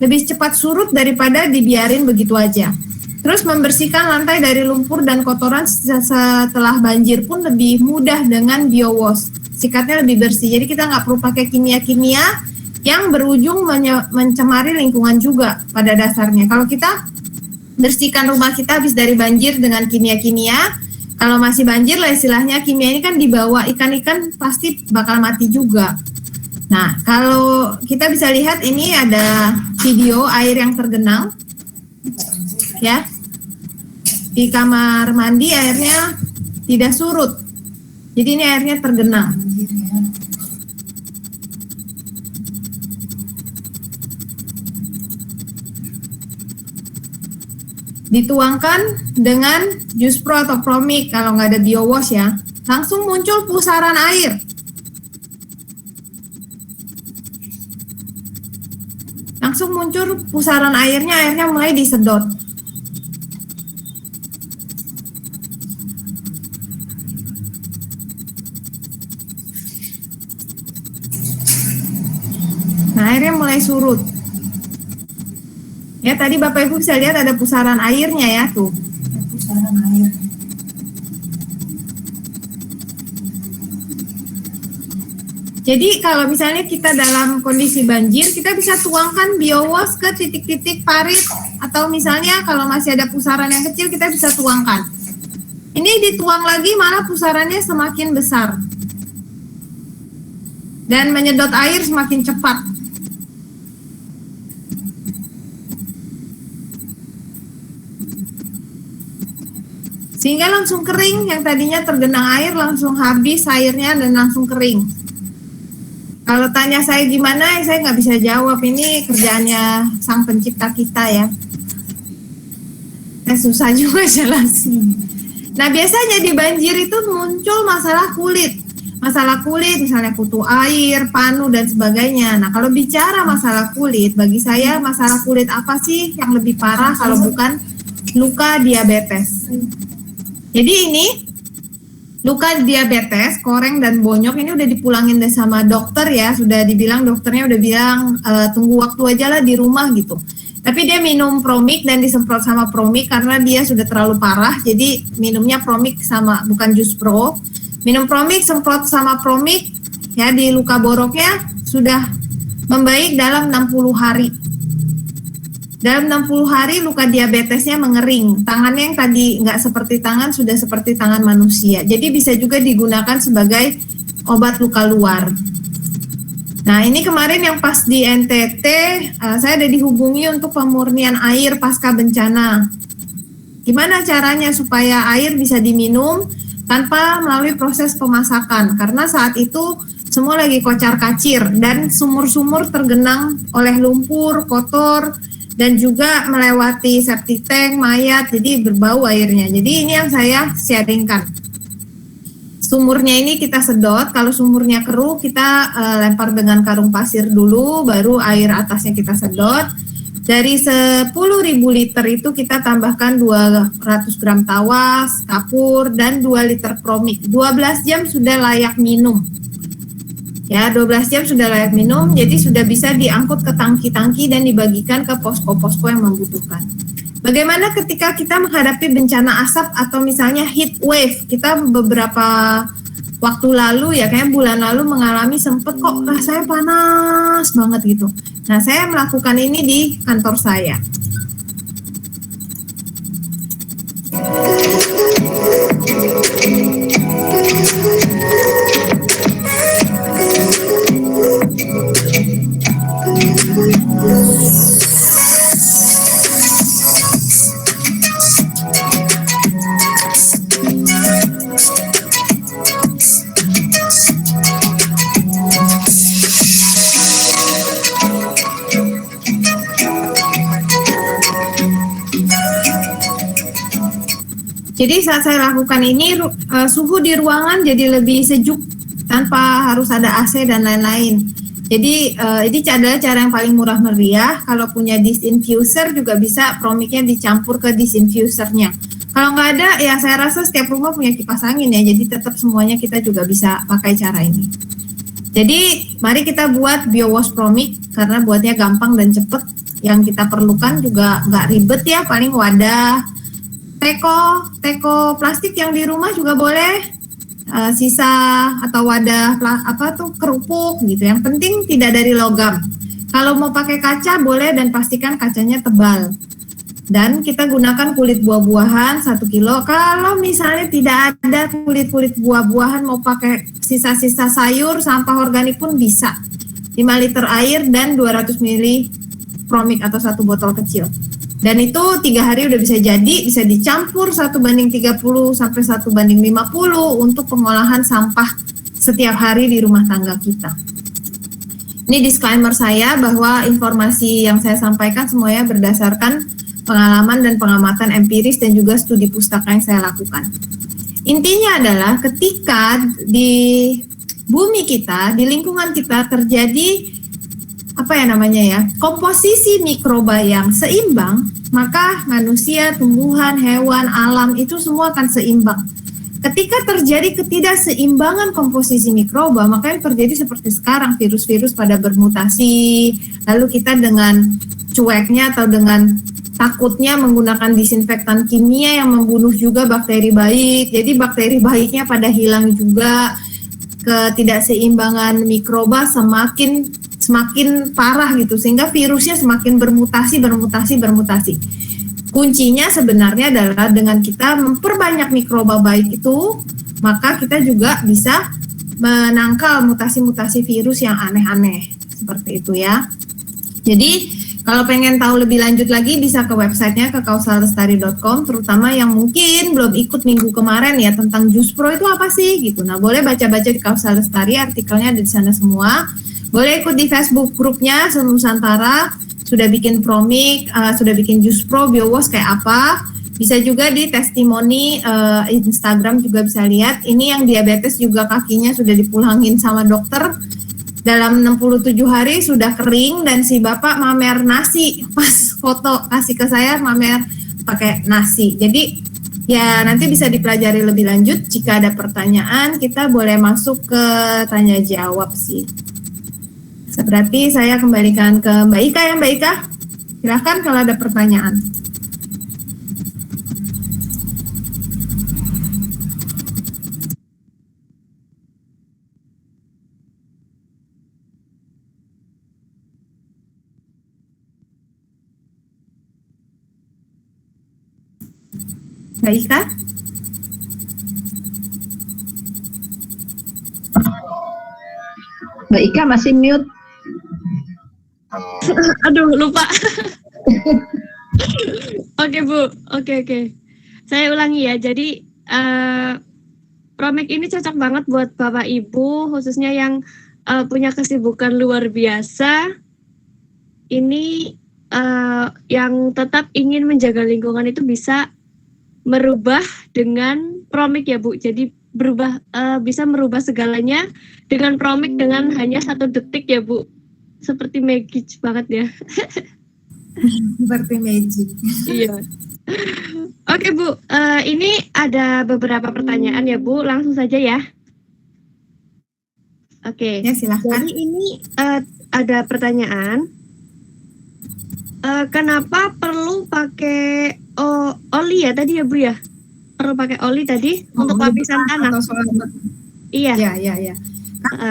Lebih cepat surut daripada dibiarin begitu aja. Terus membersihkan lantai dari lumpur dan kotoran setelah banjir pun lebih mudah dengan biowash. Sikatnya lebih bersih. Jadi kita nggak perlu pakai kimia-kimia yang berujung mencemari lingkungan juga pada dasarnya. Kalau kita bersihkan rumah kita habis dari banjir dengan kimia-kimia, kalau masih banjir lah istilahnya, kimia ini kan dibawa ikan-ikan pasti bakal mati juga. Nah, kalau kita bisa lihat ini ada video air yang tergenang ya. Di kamar mandi airnya tidak surut. Jadi ini airnya tergenang. Dituangkan dengan Jus Pro atau Promik kalau nggak ada biowash ya, langsung muncul pusaran air. Langsung muncul pusaran airnya mulai disedot. Nah, airnya mulai surut. Ya, tadi Bapak Ibu bisa lihat ada pusaran airnya ya, tuh. Pusaran air. Jadi kalau misalnya kita dalam kondisi banjir, kita bisa tuangkan biowash ke titik-titik parit, atau misalnya kalau masih ada pusaran yang kecil, kita bisa tuangkan. Ini dituang lagi malah pusarannya semakin besar. Dan menyedot air semakin cepat. Sehingga langsung kering, yang tadinya tergenang air langsung habis airnya dan langsung kering. Kalau tanya saya gimana, saya nggak bisa jawab. Ini kerjaannya Sang Pencipta kita ya. Susah juga jelasin. Nah, biasanya di banjir itu muncul masalah kulit. Masalah kulit misalnya kutu air, panu, dan sebagainya. Nah, kalau bicara masalah kulit, bagi saya masalah kulit apa sih yang lebih parah kalau bukan luka diabetes? Jadi ini luka diabetes, koreng dan bonyok ini udah dipulangin deh sama dokter ya, sudah dibilang dokternya udah bilang tunggu waktu aja lah di rumah gitu. Tapi dia minum Promik dan disemprot sama Promik karena dia sudah terlalu parah, jadi minumnya Promik sama bukan Jus Pro. Minum Promik, semprot sama Promik ya di luka boroknya sudah membaik dalam 60 hari. Dalam 60 hari luka diabetesnya mengering. Tangannya yang tadi nggak seperti tangan sudah seperti tangan manusia. Jadi bisa juga digunakan sebagai obat luka luar. Nah, ini kemarin yang pas di NTT, saya ada dihubungi untuk pemurnian air pasca bencana. Gimana caranya supaya air bisa diminum tanpa melalui proses pemasakan? Karena saat itu semua lagi kocar-kacir dan sumur-sumur tergenang oleh lumpur, kotor, dan juga melewati septic tank, mayat, jadi berbau airnya. Jadi ini yang saya sharingkan. Sumurnya ini kita sedot, kalau sumurnya keruh kita lempar dengan karung pasir dulu, baru air atasnya kita sedot. Dari 10.000 liter itu kita tambahkan 200 gram tawas, kapur, dan 2 liter promik. 12 jam sudah layak minum. Ya, 12 jam sudah layak minum, jadi sudah bisa diangkut ke tangki-tangki dan dibagikan ke posko-posko yang membutuhkan. Bagaimana ketika kita menghadapi bencana asap atau misalnya heat wave? Kita beberapa waktu lalu ya, kayak bulan lalu mengalami sempet kok rasanya panas banget gitu. Nah, saya melakukan ini di kantor saya. Jadi saat saya lakukan ini, suhu di ruangan jadi lebih sejuk tanpa harus ada AC dan lain-lain. Jadi ini adalah cara yang paling murah meriah. Kalau punya disinfuser juga bisa promiknya dicampur ke disinfusernya. Kalau nggak ada, ya saya rasa setiap rumah punya kipas angin ya. Jadi tetap semuanya kita juga bisa pakai cara ini. Jadi mari kita buat BioWash Promik karena buatnya gampang dan cepet. Yang kita perlukan juga nggak ribet ya, paling wadah. Teko plastik yang di rumah juga boleh, sisa atau wadah kerupuk gitu. Yang penting tidak dari logam. Kalau mau pakai kaca boleh dan pastikan kacanya tebal. Dan kita gunakan kulit buah-buahan 1 kilo. Kalau misalnya tidak ada kulit-kulit buah-buahan, mau pakai sisa-sisa sayur, sampah organik pun bisa. 5 liter air dan 200 ml promik atau 1 botol kecil. Dan itu 3 hari udah bisa jadi, bisa dicampur 1:30 sampai 1:50 untuk pengolahan sampah setiap hari di rumah tangga kita. Ini disclaimer saya bahwa informasi yang saya sampaikan semuanya berdasarkan pengalaman dan pengamatan empiris dan juga studi pustaka yang saya lakukan. Intinya adalah ketika di bumi kita, di lingkungan kita terjadi komposisi mikroba yang seimbang, maka manusia, tumbuhan, hewan, alam itu semua akan seimbang. Ketika terjadi ketidakseimbangan komposisi mikroba, maka yang terjadi seperti sekarang, virus-virus pada bermutasi, lalu kita dengan cueknya atau dengan takutnya menggunakan disinfektan kimia yang membunuh juga bakteri baik, jadi bakteri baiknya pada hilang juga. Ketidakseimbangan mikroba semakin parah gitu, sehingga virusnya semakin bermutasi. Kuncinya sebenarnya adalah dengan kita memperbanyak mikroba baik itu, maka kita juga bisa menangkal mutasi-mutasi virus yang aneh-aneh seperti itu ya. Jadi kalau pengen tahu lebih lanjut lagi bisa ke websitenya, ke kausalestari.com, terutama yang mungkin belum ikut minggu kemarin ya tentang Juspro itu apa sih gitu. Nah, boleh baca-baca di Kausal Lestari, artikelnya ada di sana semua. Boleh ikut di Facebook grupnya Nusantara, sudah bikin promik, sudah bikin Juspro, BioWash kayak apa. Bisa juga di testimoni Instagram juga bisa lihat. Ini yang diabetes juga kakinya sudah dipulangin sama dokter. Dalam 67 hari sudah kering dan si bapak mamer nasi, pas foto kasih ke saya mamer pakai nasi. Jadi ya nanti bisa dipelajari lebih lanjut. Jika ada pertanyaan kita boleh masuk ke tanya jawab sih. Berarti saya kembalikan ke Mbak Ika ya, Mbak Ika. Silahkan kalau ada pertanyaan. Mbak Ika? Mbak Ika masih mute. Aduh, lupa. Oke, Bu. Oke. Saya ulangi ya. Jadi, Promik ini cocok banget buat Bapak Ibu, khususnya yang punya kesibukan luar biasa. Ini yang tetap ingin menjaga lingkungan itu bisa merubah dengan Promik ya, Bu. Jadi bisa merubah segalanya dengan Promik dengan hanya 1 detik ya, Bu. Seperti magic banget ya. Seperti magic. Iya. Oke, Bu, ini ada beberapa pertanyaan ya, Bu. Langsung saja ya. Oke. Ya, silahkan. Jadi ini ada pertanyaan. Kenapa perlu pakai oli ya tadi ya, Bu ya? Perlu pakai oli tadi untuk lapisan tanah. Atau solar Iya. Ya.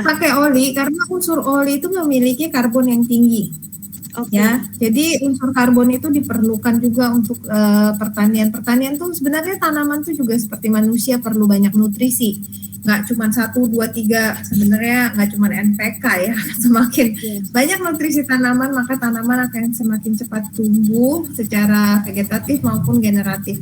Pakai oli karena unsur oli itu memiliki karbon yang tinggi. Oke. Ya, jadi unsur karbon itu diperlukan juga untuk pertanian. Pertanian tuh sebenarnya tanaman tuh juga seperti manusia perlu banyak nutrisi. Nggak cuma 1, 2, 3, sebenarnya nggak cuma NPK ya. Semakin banyak nutrisi tanaman, maka tanaman akan semakin cepat tumbuh secara vegetatif maupun generatif.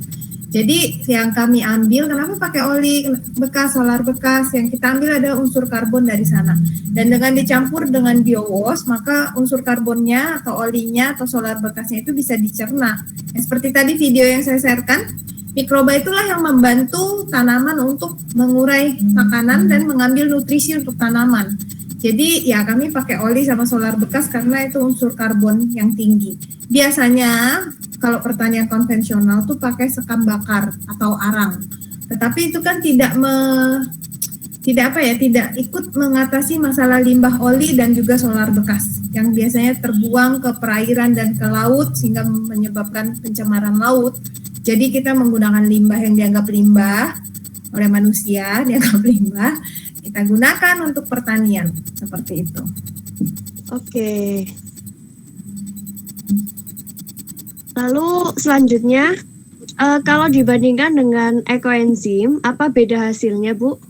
Jadi yang kami ambil, kenapa pakai oli bekas, solar bekas, yang kita ambil ada unsur karbon dari sana. Dan dengan dicampur dengan biowash, maka unsur karbonnya atau olinya atau solar bekasnya itu bisa dicerna. Ya, seperti tadi video yang saya sharekan, mikroba itulah yang membantu tanaman untuk mengurai makanan dan mengambil nutrisi untuk tanaman. Jadi ya kami pakai oli sama solar bekas karena itu unsur karbon yang tinggi. Biasanya kalau pertanian konvensional tuh pakai sekam bakar atau arang. Tetapi itu kan tidak ikut mengatasi masalah limbah oli dan juga solar bekas yang biasanya terbuang ke perairan dan ke laut sehingga menyebabkan pencemaran laut. Jadi kita menggunakan limbah yang dianggap limbah oleh manusia, kita gunakan untuk pertanian seperti itu. Oke. Lalu selanjutnya, kalau dibandingkan dengan ekoenzim, apa beda hasilnya, Bu?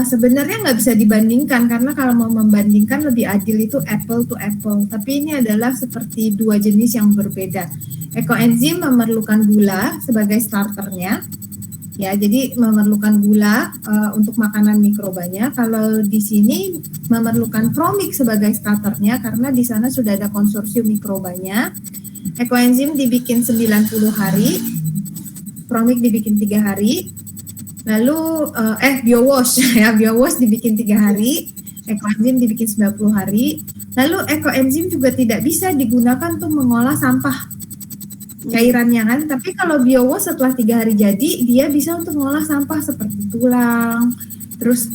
Sebenarnya nggak bisa dibandingkan karena kalau mau membandingkan lebih adil itu apple to apple. Tapi ini adalah seperti 2 jenis yang berbeda. Ekoenzim memerlukan gula sebagai starternya. Ya, jadi memerlukan gula untuk makanan mikrobanya. Kalau di sini memerlukan Promik sebagai starternya karena di sana sudah ada konsorsium mikrobanya. Ekoenzim dibikin 90 hari, Promik dibikin 3 hari. Lalu biowash ya, biowash dibikin 3 hari, ekoenzim dibikin 90 hari. Lalu ekoenzim juga tidak bisa digunakan untuk mengolah sampah cairannya kan, tapi kalau biowash setelah 3 hari jadi dia bisa untuk mengolah sampah seperti tulang, terus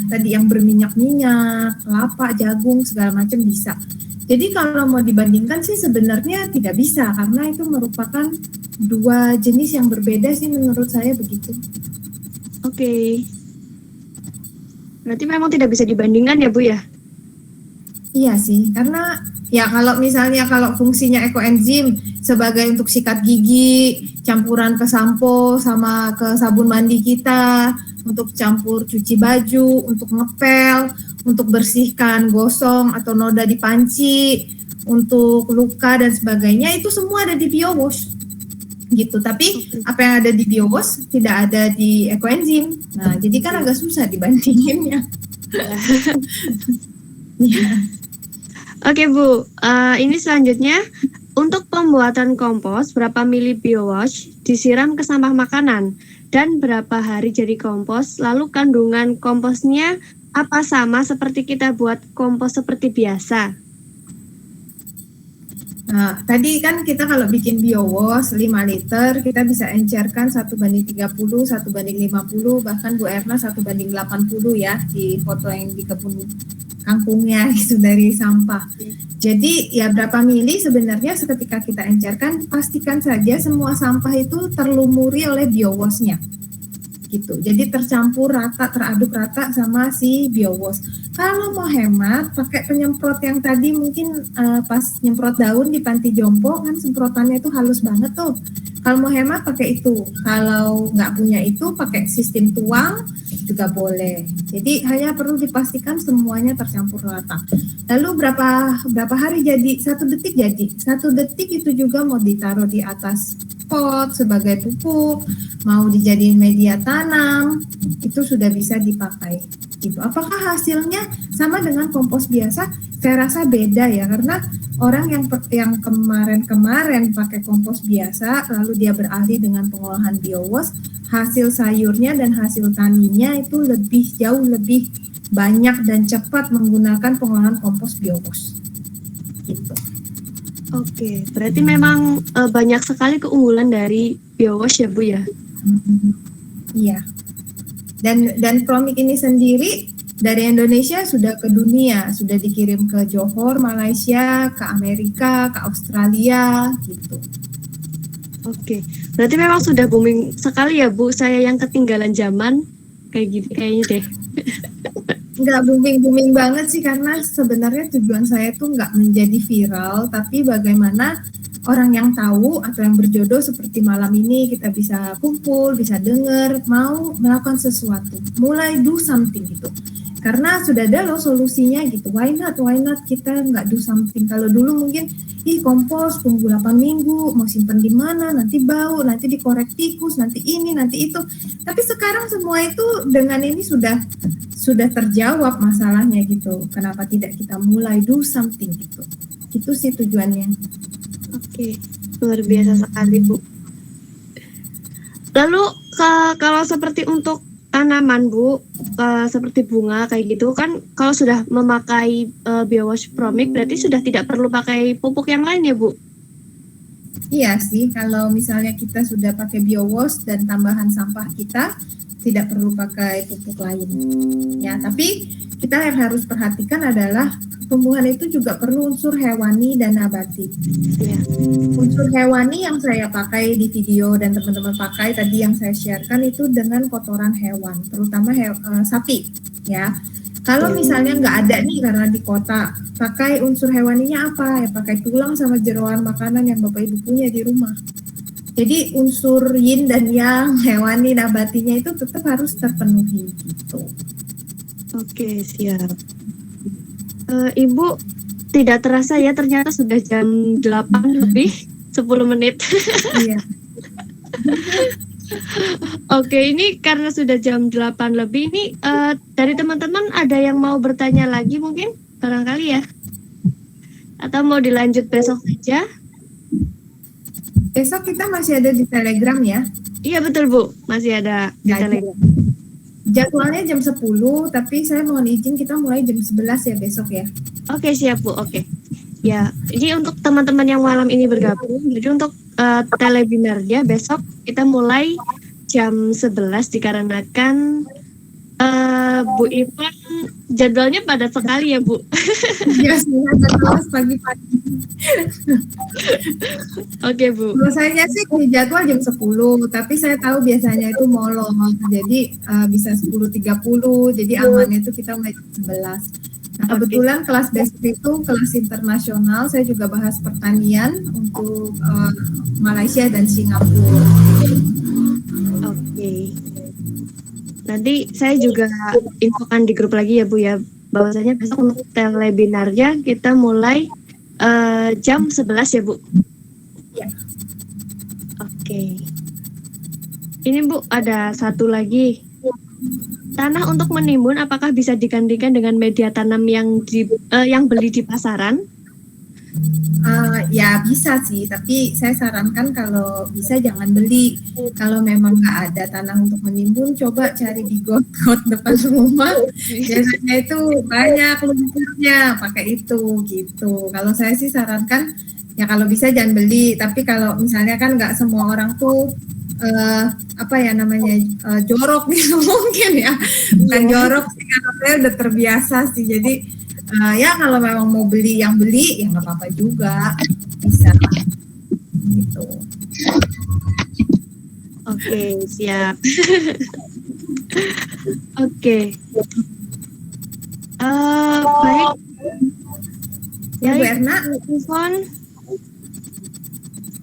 tadi yang berminyak-minyak, kelapa, jagung segala macam bisa. Jadi kalau mau dibandingkan sih sebenarnya tidak bisa karena itu merupakan 2 jenis yang berbeda sih menurut saya begitu. Oke. Berarti memang tidak bisa dibandingkan ya, Bu ya? Iya sih, karena ya kalau misalnya kalau fungsinya ekoenzim sebagai untuk sikat gigi, campuran ke sampo sama ke sabun mandi kita, untuk campur cuci baju, untuk ngepel, untuk bersihkan gosong atau noda di panci, untuk luka dan sebagainya, itu semua ada di biowash gitu. Tapi apa yang ada di biowash tidak ada di ekoenzim. Nah, jadi kan agak susah dibandinginnya. Ya. Oke, Bu, ini selanjutnya untuk pembuatan kompos berapa mili biowash disiram ke sampah makanan dan berapa hari jadi kompos, lalu kandungan komposnya apa sama seperti kita buat kompos seperti biasa? Nah, tadi kan kita kalau bikin biowash 5 liter, kita bisa encerkan 1:30, 1:50, bahkan Bu Erna 1:80 ya di foto yang di kebun kangkungnya itu dari sampah. Jadi ya berapa mili sebenarnya ketika kita encerkan, pastikan saja semua sampah itu terlumuri oleh biowashnya. Gitu. Jadi tercampur rata, teraduk rata sama si biowash. Kalau mau hemat, pakai penyemprot yang tadi mungkin pas nyemprot daun di panti jompo kan semprotannya itu halus banget tuh. Kalau mau hemat pakai itu. Kalau nggak punya itu pakai sistem tuang juga boleh. Jadi hanya perlu dipastikan semuanya tercampur rata. Lalu berapa hari jadi? 1 detik jadi. 1 detik itu juga mau ditaruh di atas pot sebagai pupuk, mau dijadiin media tanam, itu sudah bisa dipakai. Gitu. Apakah hasilnya sama dengan kompos biasa? Saya rasa beda ya, karena orang yang kemarin pakai kompos biasa, lalu dia beralih dengan pengolahan biowash, hasil sayurnya dan hasil taninya itu jauh lebih banyak dan cepat menggunakan pengolahan kompos biowash. Gitu. Oke, berarti memang banyak sekali keunggulan dari biowash ya Bu ya? Iya. Dan Promik ini sendiri dari Indonesia sudah ke dunia, sudah dikirim ke Johor, Malaysia, ke Amerika, ke Australia, gitu. Oke, berarti memang sudah booming sekali ya Bu. Saya yang ketinggalan zaman kayak gitu kayaknya deh. Nggak booming banget sih, karena sebenarnya tujuan saya tuh nggak menjadi viral, tapi bagaimana orang yang tahu atau yang berjodoh seperti malam ini kita bisa kumpul, bisa dengar, mau melakukan sesuatu, mulai do something gitu. Karena sudah ada loh solusinya gitu. Why not kita nggak do something? Kalau dulu mungkin kompos tunggu 8 minggu, mau simpen di mana, nanti bau, nanti dikorek tikus, nanti ini, nanti itu. Tapi sekarang semua itu dengan ini sudah terjawab masalahnya gitu. Kenapa tidak kita mulai do something gitu. Itu sih tujuannya. Oke, luar biasa sekali Bu. Lalu kalau seperti untuk tanaman Bu, seperti bunga kayak gitu kan, kalau sudah memakai biowash Promik berarti sudah tidak perlu pakai pupuk yang lain ya Bu? Iya sih, kalau misalnya kita sudah pakai biowash dan tambahan sampah kita tidak perlu pakai pupuk lain. Ya, tapi kita yang harus perhatikan adalah tumbuhan itu juga perlu unsur hewani dan nabati. Ya. Unsur hewani yang saya pakai di video dan teman-teman pakai tadi yang saya sharekan itu dengan kotoran hewan, terutama sapi. Ya, kalau misalnya nggak ada nih karena di kota, pakai unsur hewaninya apa? Ya pakai tulang sama jeroan makanan yang Bapak Ibu punya di rumah. Jadi unsur yin dan yang, hewani, nabatinya itu tetap harus terpenuhi gitu. Oke, siap. Ibu, tidak terasa ya ternyata sudah jam 8 lebih 10 menit. Iya. Oke, ini karena sudah jam 8 lebih ini dari teman-teman ada yang mau bertanya lagi mungkin barangkali ya? Atau mau dilanjut besok saja? Besok kita masih ada di Telegram ya. Iya betul Bu, masih ada di Telegram. Jadwalnya jam 10, tapi saya mohon izin kita mulai jam 11 ya besok ya. Oke, siap Bu, oke. Ya, jadi untuk teman-teman yang malam ini bergabung, jadi untuk telebinarnya besok kita mulai jam 11 dikarenakan Bu Ivan jadwalnya padat sekali ya Bu. Iya sih, jadwal pagi-pagi. Oke Bu. Biasanya sih di jadwal jam 10, tapi saya tahu biasanya itu molor, jadi bisa 10.30, jadi amannya itu kita mulai jam 11. Nah, kebetulan kelas besok itu kelas internasional, saya juga bahas pertanian untuk Malaysia dan Singapura. Oke. Nanti saya juga infokan di grup lagi ya Bu ya, bahwasanya besok untuk telebinarnya kita mulai jam 11 ya Bu. Ya. Oke. Ini Bu ada satu lagi. Tanah untuk menimbun apakah bisa digantikan dengan media tanam yang beli di pasaran? Ya bisa sih, tapi saya sarankan kalau bisa jangan beli. Kalau memang nggak ada tanah untuk menimbun, coba cari di got-got depan rumah. Biasanya itu banyak lumpurnya, pakai itu gitu. Kalau saya sih sarankan ya kalau bisa jangan beli. Tapi kalau misalnya kan nggak semua orang tuh jorok gitu mungkin ya. Bukan jorok sih, karena saya udah terbiasa sih. Jadi ya kalau memang mau beli ya nggak apa-apa juga, bisa gitu. Oke, siap. Oke. Baik. Ya Bu Erna, Ivan.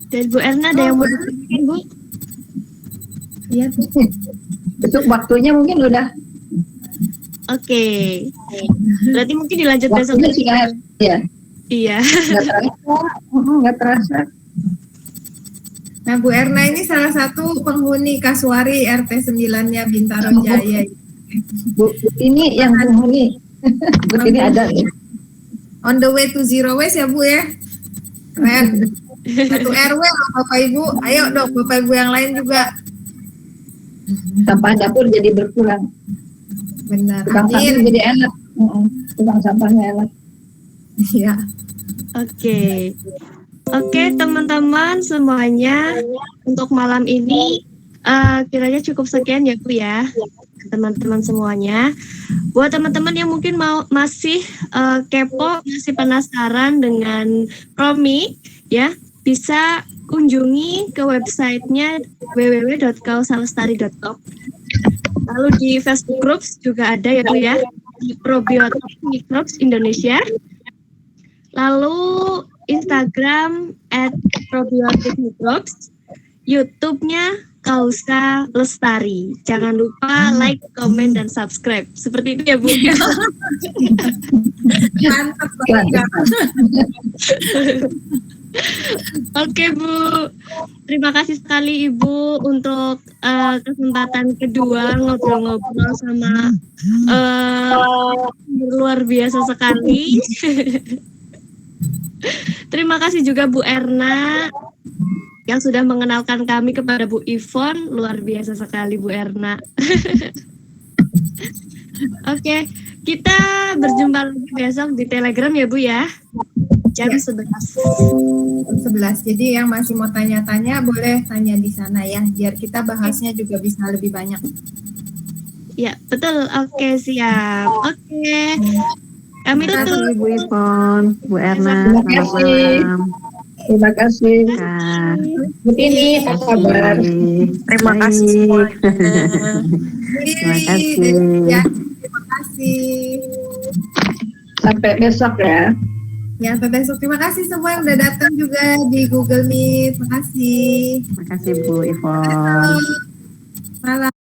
Dan Bu Erna ada yang mau ditanyakan, Bu? Iya tuh. Untuk waktunya mungkin udah. Oke. Berarti mungkin dilanjut besok. Waktunya sih ya. Iya. Nggak terasa. Nggak terasa. Nah, Bu Erna ini salah satu penghuni Kasuari RT 9-nya Bintaro Jaya. Bu, ini yang penghuni. Bu ini ada nih. On the way to zero waste ya Bu ya. Keren. Satu RW loh Bapak Ibu. Ayo dong Bapak Ibu yang lain juga. Sampah dapur jadi berkurang. Benar. Tukang sampah Amin. jadi enak. Tukang sampahnya enak. Iya. Oke. Oke, teman-teman semuanya, untuk malam ini kiranya cukup sekian ya Bu ya, teman-teman semuanya. Buat teman-teman yang mungkin masih kepo, masih penasaran dengan Promi, ya bisa kunjungi ke websitenya www.kausalestari.com. Lalu di Facebook Groups juga ada ya Bu ya, di Probiotik Microbes Indonesia. Lalu Instagram @probiotikmicrobes, YouTube-nya Kausa Lestari. Jangan lupa like, komen, dan subscribe. Seperti itu ya Bu. Mantap banget. Oke Bu, terima kasih sekali Ibu untuk kesempatan kedua ngobrol-ngobrol sama luar biasa sekali. Terima kasih juga Bu Erna yang sudah mengenalkan kami kepada Bu Ivon. Luar biasa sekali Bu Erna. Oke, kita berjumpa lagi besok di Telegram ya Bu ya. Jam 11. 11. Jadi yang masih mau tanya-tanya boleh tanya di sana ya, biar kita bahasnya juga bisa lebih banyak. Ya, betul. Oke, siap. Oke. Kami Terima kasih tutup. Bu Ivon, Bu Erna, Terima selamat kasih. malam. Terima kasih. Kak. Bu ini apa kabar? Terima kasih semuanya. Terima kasih. Ya, terima kasih. Sampai besok ya. Ya, sampai besok. Terima kasih semua yang udah datang juga di Google Meet. Terima kasih. Terima kasih Bu Ivon. Malam.